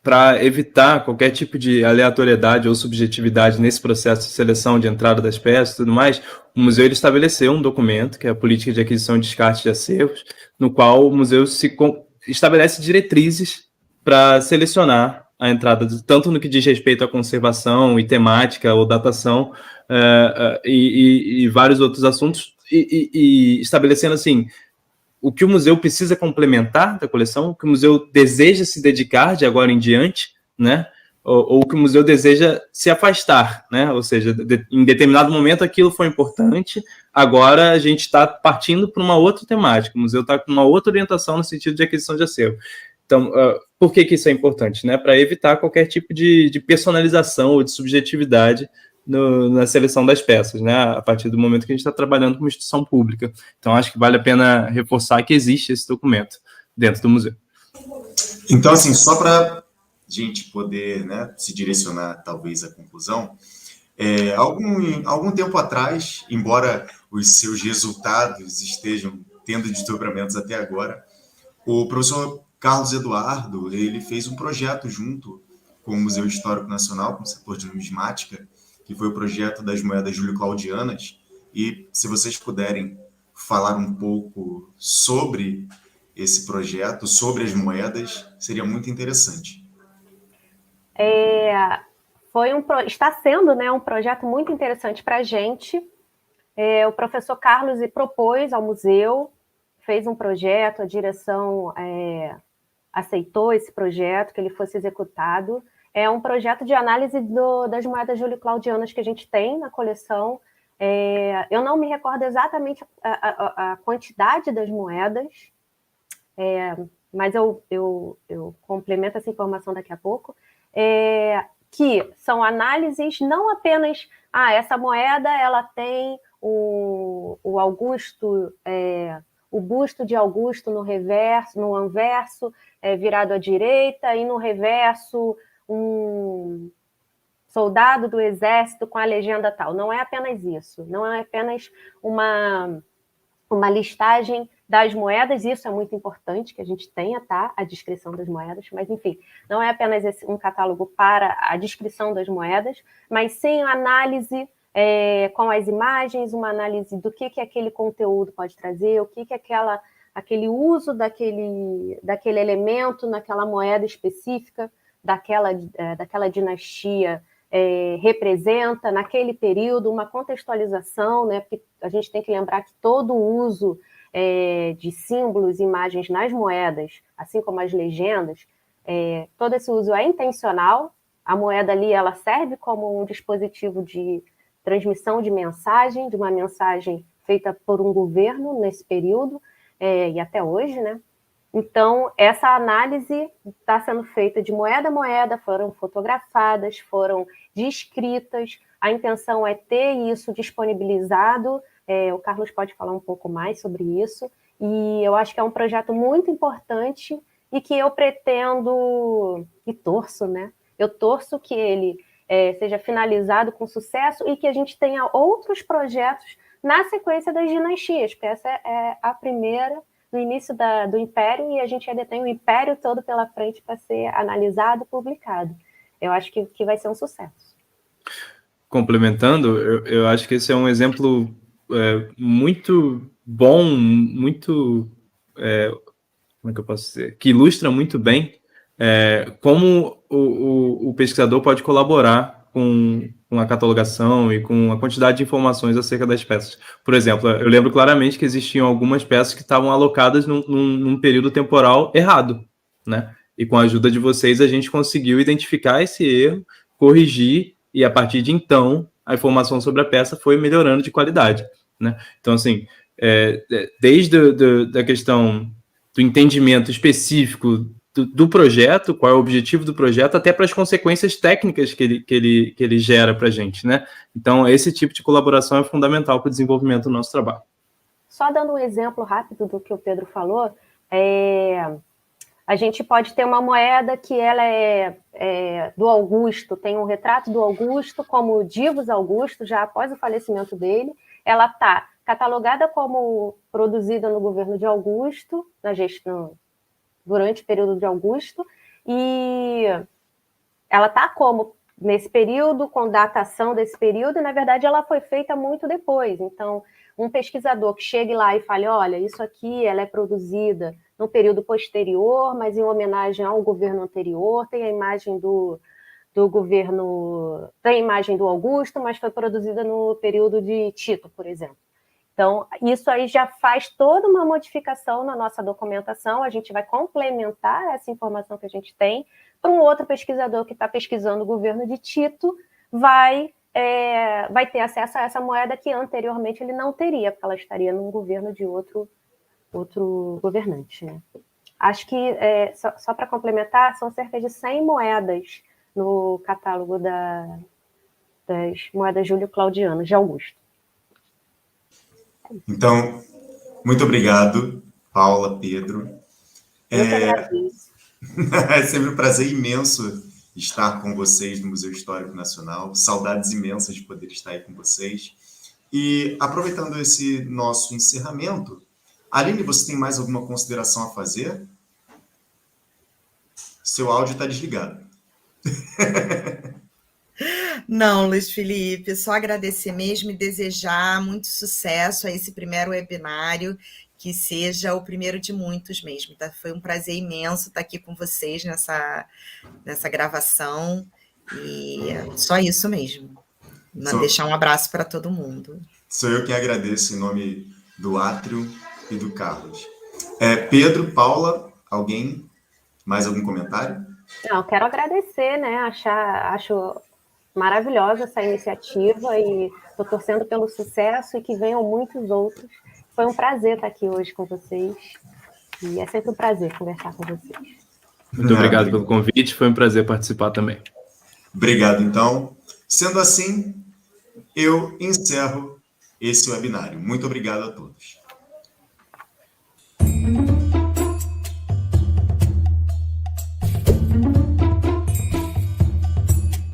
para evitar qualquer tipo de aleatoriedade ou subjetividade nesse processo de seleção de entrada das peças e tudo mais, o museu ele estabeleceu um documento, que é a Política de Aquisição e Descarte de Acervos, no qual o museu estabelece diretrizes para selecionar a entrada, tanto no que diz respeito à conservação e temática ou datação, e vários outros assuntos, e estabelecendo assim o que o museu precisa complementar da coleção, o que o museu deseja se dedicar de agora em diante, né, ou que o museu deseja se afastar, né? Ou seja, em determinado momento aquilo foi importante, agora a gente está partindo para uma outra temática, o museu está com uma outra orientação no sentido de aquisição de acervo. Então, por que isso é importante? Né? Para evitar qualquer tipo de personalização ou de subjetividade na seleção das peças, né? A partir do momento que a gente está trabalhando com uma instituição pública. Então, acho que vale a pena reforçar que existe esse documento dentro do museu. Então, assim, só para a gente poder, né, se direcionar, talvez, à conclusão, algum tempo atrás, embora os seus resultados estejam tendo desdobramentos até agora, o professor Carlos Eduardo, ele fez um projeto junto com o Museu Histórico Nacional, com o setor de numismática, que foi o projeto das moedas Júlio-Claudianas, e se vocês puderem falar um pouco sobre esse projeto, sobre as moedas, seria muito interessante. Está sendo, né, um projeto muito interessante para a gente. O professor Carlos propôs ao museu, fez um projeto, a direção aceitou esse projeto, que ele fosse executado. É um projeto de análise das moedas Júlio-Claudianas que a gente tem na coleção. Eu não me recordo exatamente a quantidade das moedas, mas eu complemento essa informação daqui a pouco, que são análises não apenas, essa moeda ela tem o Augusto, o busto de Augusto no reverso, no anverso, virado à direita, e no reverso um soldado do exército com a legenda tal. Não é apenas isso, não é apenas uma listagem das moedas, isso é muito importante que a gente tenha, tá? A descrição das moedas, mas enfim, não é apenas um catálogo para a descrição das moedas, mas sim a análise com as imagens, uma análise do que aquele conteúdo pode trazer, o que aquele uso daquele elemento naquela moeda específica, daquela dinastia representa, naquele período, uma contextualização, né? Porque a gente tem que lembrar que todo o uso de símbolos e imagens nas moedas, assim como as legendas, todo esse uso é intencional. A moeda ali ela serve como um dispositivo de transmissão de mensagem, de uma mensagem feita por um governo nesse período, e até hoje, né? Então, essa análise está sendo feita de moeda a moeda, foram fotografadas, foram descritas, a intenção é ter isso disponibilizado, o Carlos pode falar um pouco mais sobre isso, e eu acho que é um projeto muito importante e que eu pretendo, e torço, né? Eu torço que ele seja finalizado com sucesso e que a gente tenha outros projetos na sequência das dinastias, porque essa é a primeira no início do Império, e a gente ainda tem o Império todo pela frente para ser analisado e publicado. Eu acho que vai ser um sucesso. Complementando, eu acho que esse é um exemplo muito bom, muito... como é que eu posso dizer? Que ilustra muito bem como o pesquisador pode colaborar com a catalogação e com a quantidade de informações acerca das peças. Por exemplo, eu lembro claramente que existiam algumas peças que estavam alocadas num período temporal errado, né? E com a ajuda de vocês, a gente conseguiu identificar esse erro, corrigir, e a partir de então, a informação sobre a peça foi melhorando de qualidade, né? Então, assim, desde a questão do entendimento específico do projeto, qual é o objetivo do projeto, até para as consequências técnicas que ele gera para a gente, né? Então, esse tipo de colaboração é fundamental para o desenvolvimento do nosso trabalho. Só dando um exemplo rápido do que o Pedro falou, a gente pode ter uma moeda que ela é do Augusto, tem um retrato do Augusto como Divus Augusto, já após o falecimento dele, ela está catalogada como produzida no governo de Augusto, na gestão durante o período de Augusto, e ela está como nesse período, com datação desse período, e na verdade ela foi feita muito depois. Então, um pesquisador que chegue lá e fale, olha, isso aqui ela é produzida no período posterior, mas em homenagem ao governo anterior, tem a imagem do governo, tem a imagem do Augusto, mas foi produzida no período de Tito, por exemplo. Então, isso aí já faz toda uma modificação na nossa documentação, a gente vai complementar essa informação que a gente tem para um outro pesquisador que está pesquisando o governo de Tito vai ter acesso a essa moeda que anteriormente ele não teria, porque ela estaria num governo de outro governante, né? Acho que, só para complementar, são cerca de 100 moedas no catálogo das moedas Júlio-Claudianas de Augusto. Então, muito obrigado, Paula, Pedro. Eu que agradeço. É sempre um prazer imenso estar com vocês no Museu Histórico Nacional. Saudades imensas de poder estar aí com vocês. E aproveitando esse nosso encerramento, Aline, você tem mais alguma consideração a fazer? Seu áudio está desligado. Não, Luiz Felipe, só agradecer mesmo e desejar muito sucesso a esse primeiro webinário, que seja o primeiro de muitos mesmo. Tá? Foi um prazer imenso estar aqui com vocês nessa gravação, e só isso mesmo. Deixar um abraço para todo mundo. Sou eu quem agradeço em nome do Átrio e do Carlos. Pedro, Paula, mais algum comentário? Não, quero agradecer, né? Acho maravilhosa essa iniciativa e estou torcendo pelo sucesso e que venham muitos outros. Foi um prazer estar aqui hoje com vocês e é sempre um prazer conversar com vocês. Muito obrigado pelo convite, foi um prazer participar também. Obrigado, então. Sendo assim, eu encerro esse webinário. Muito obrigado a todos.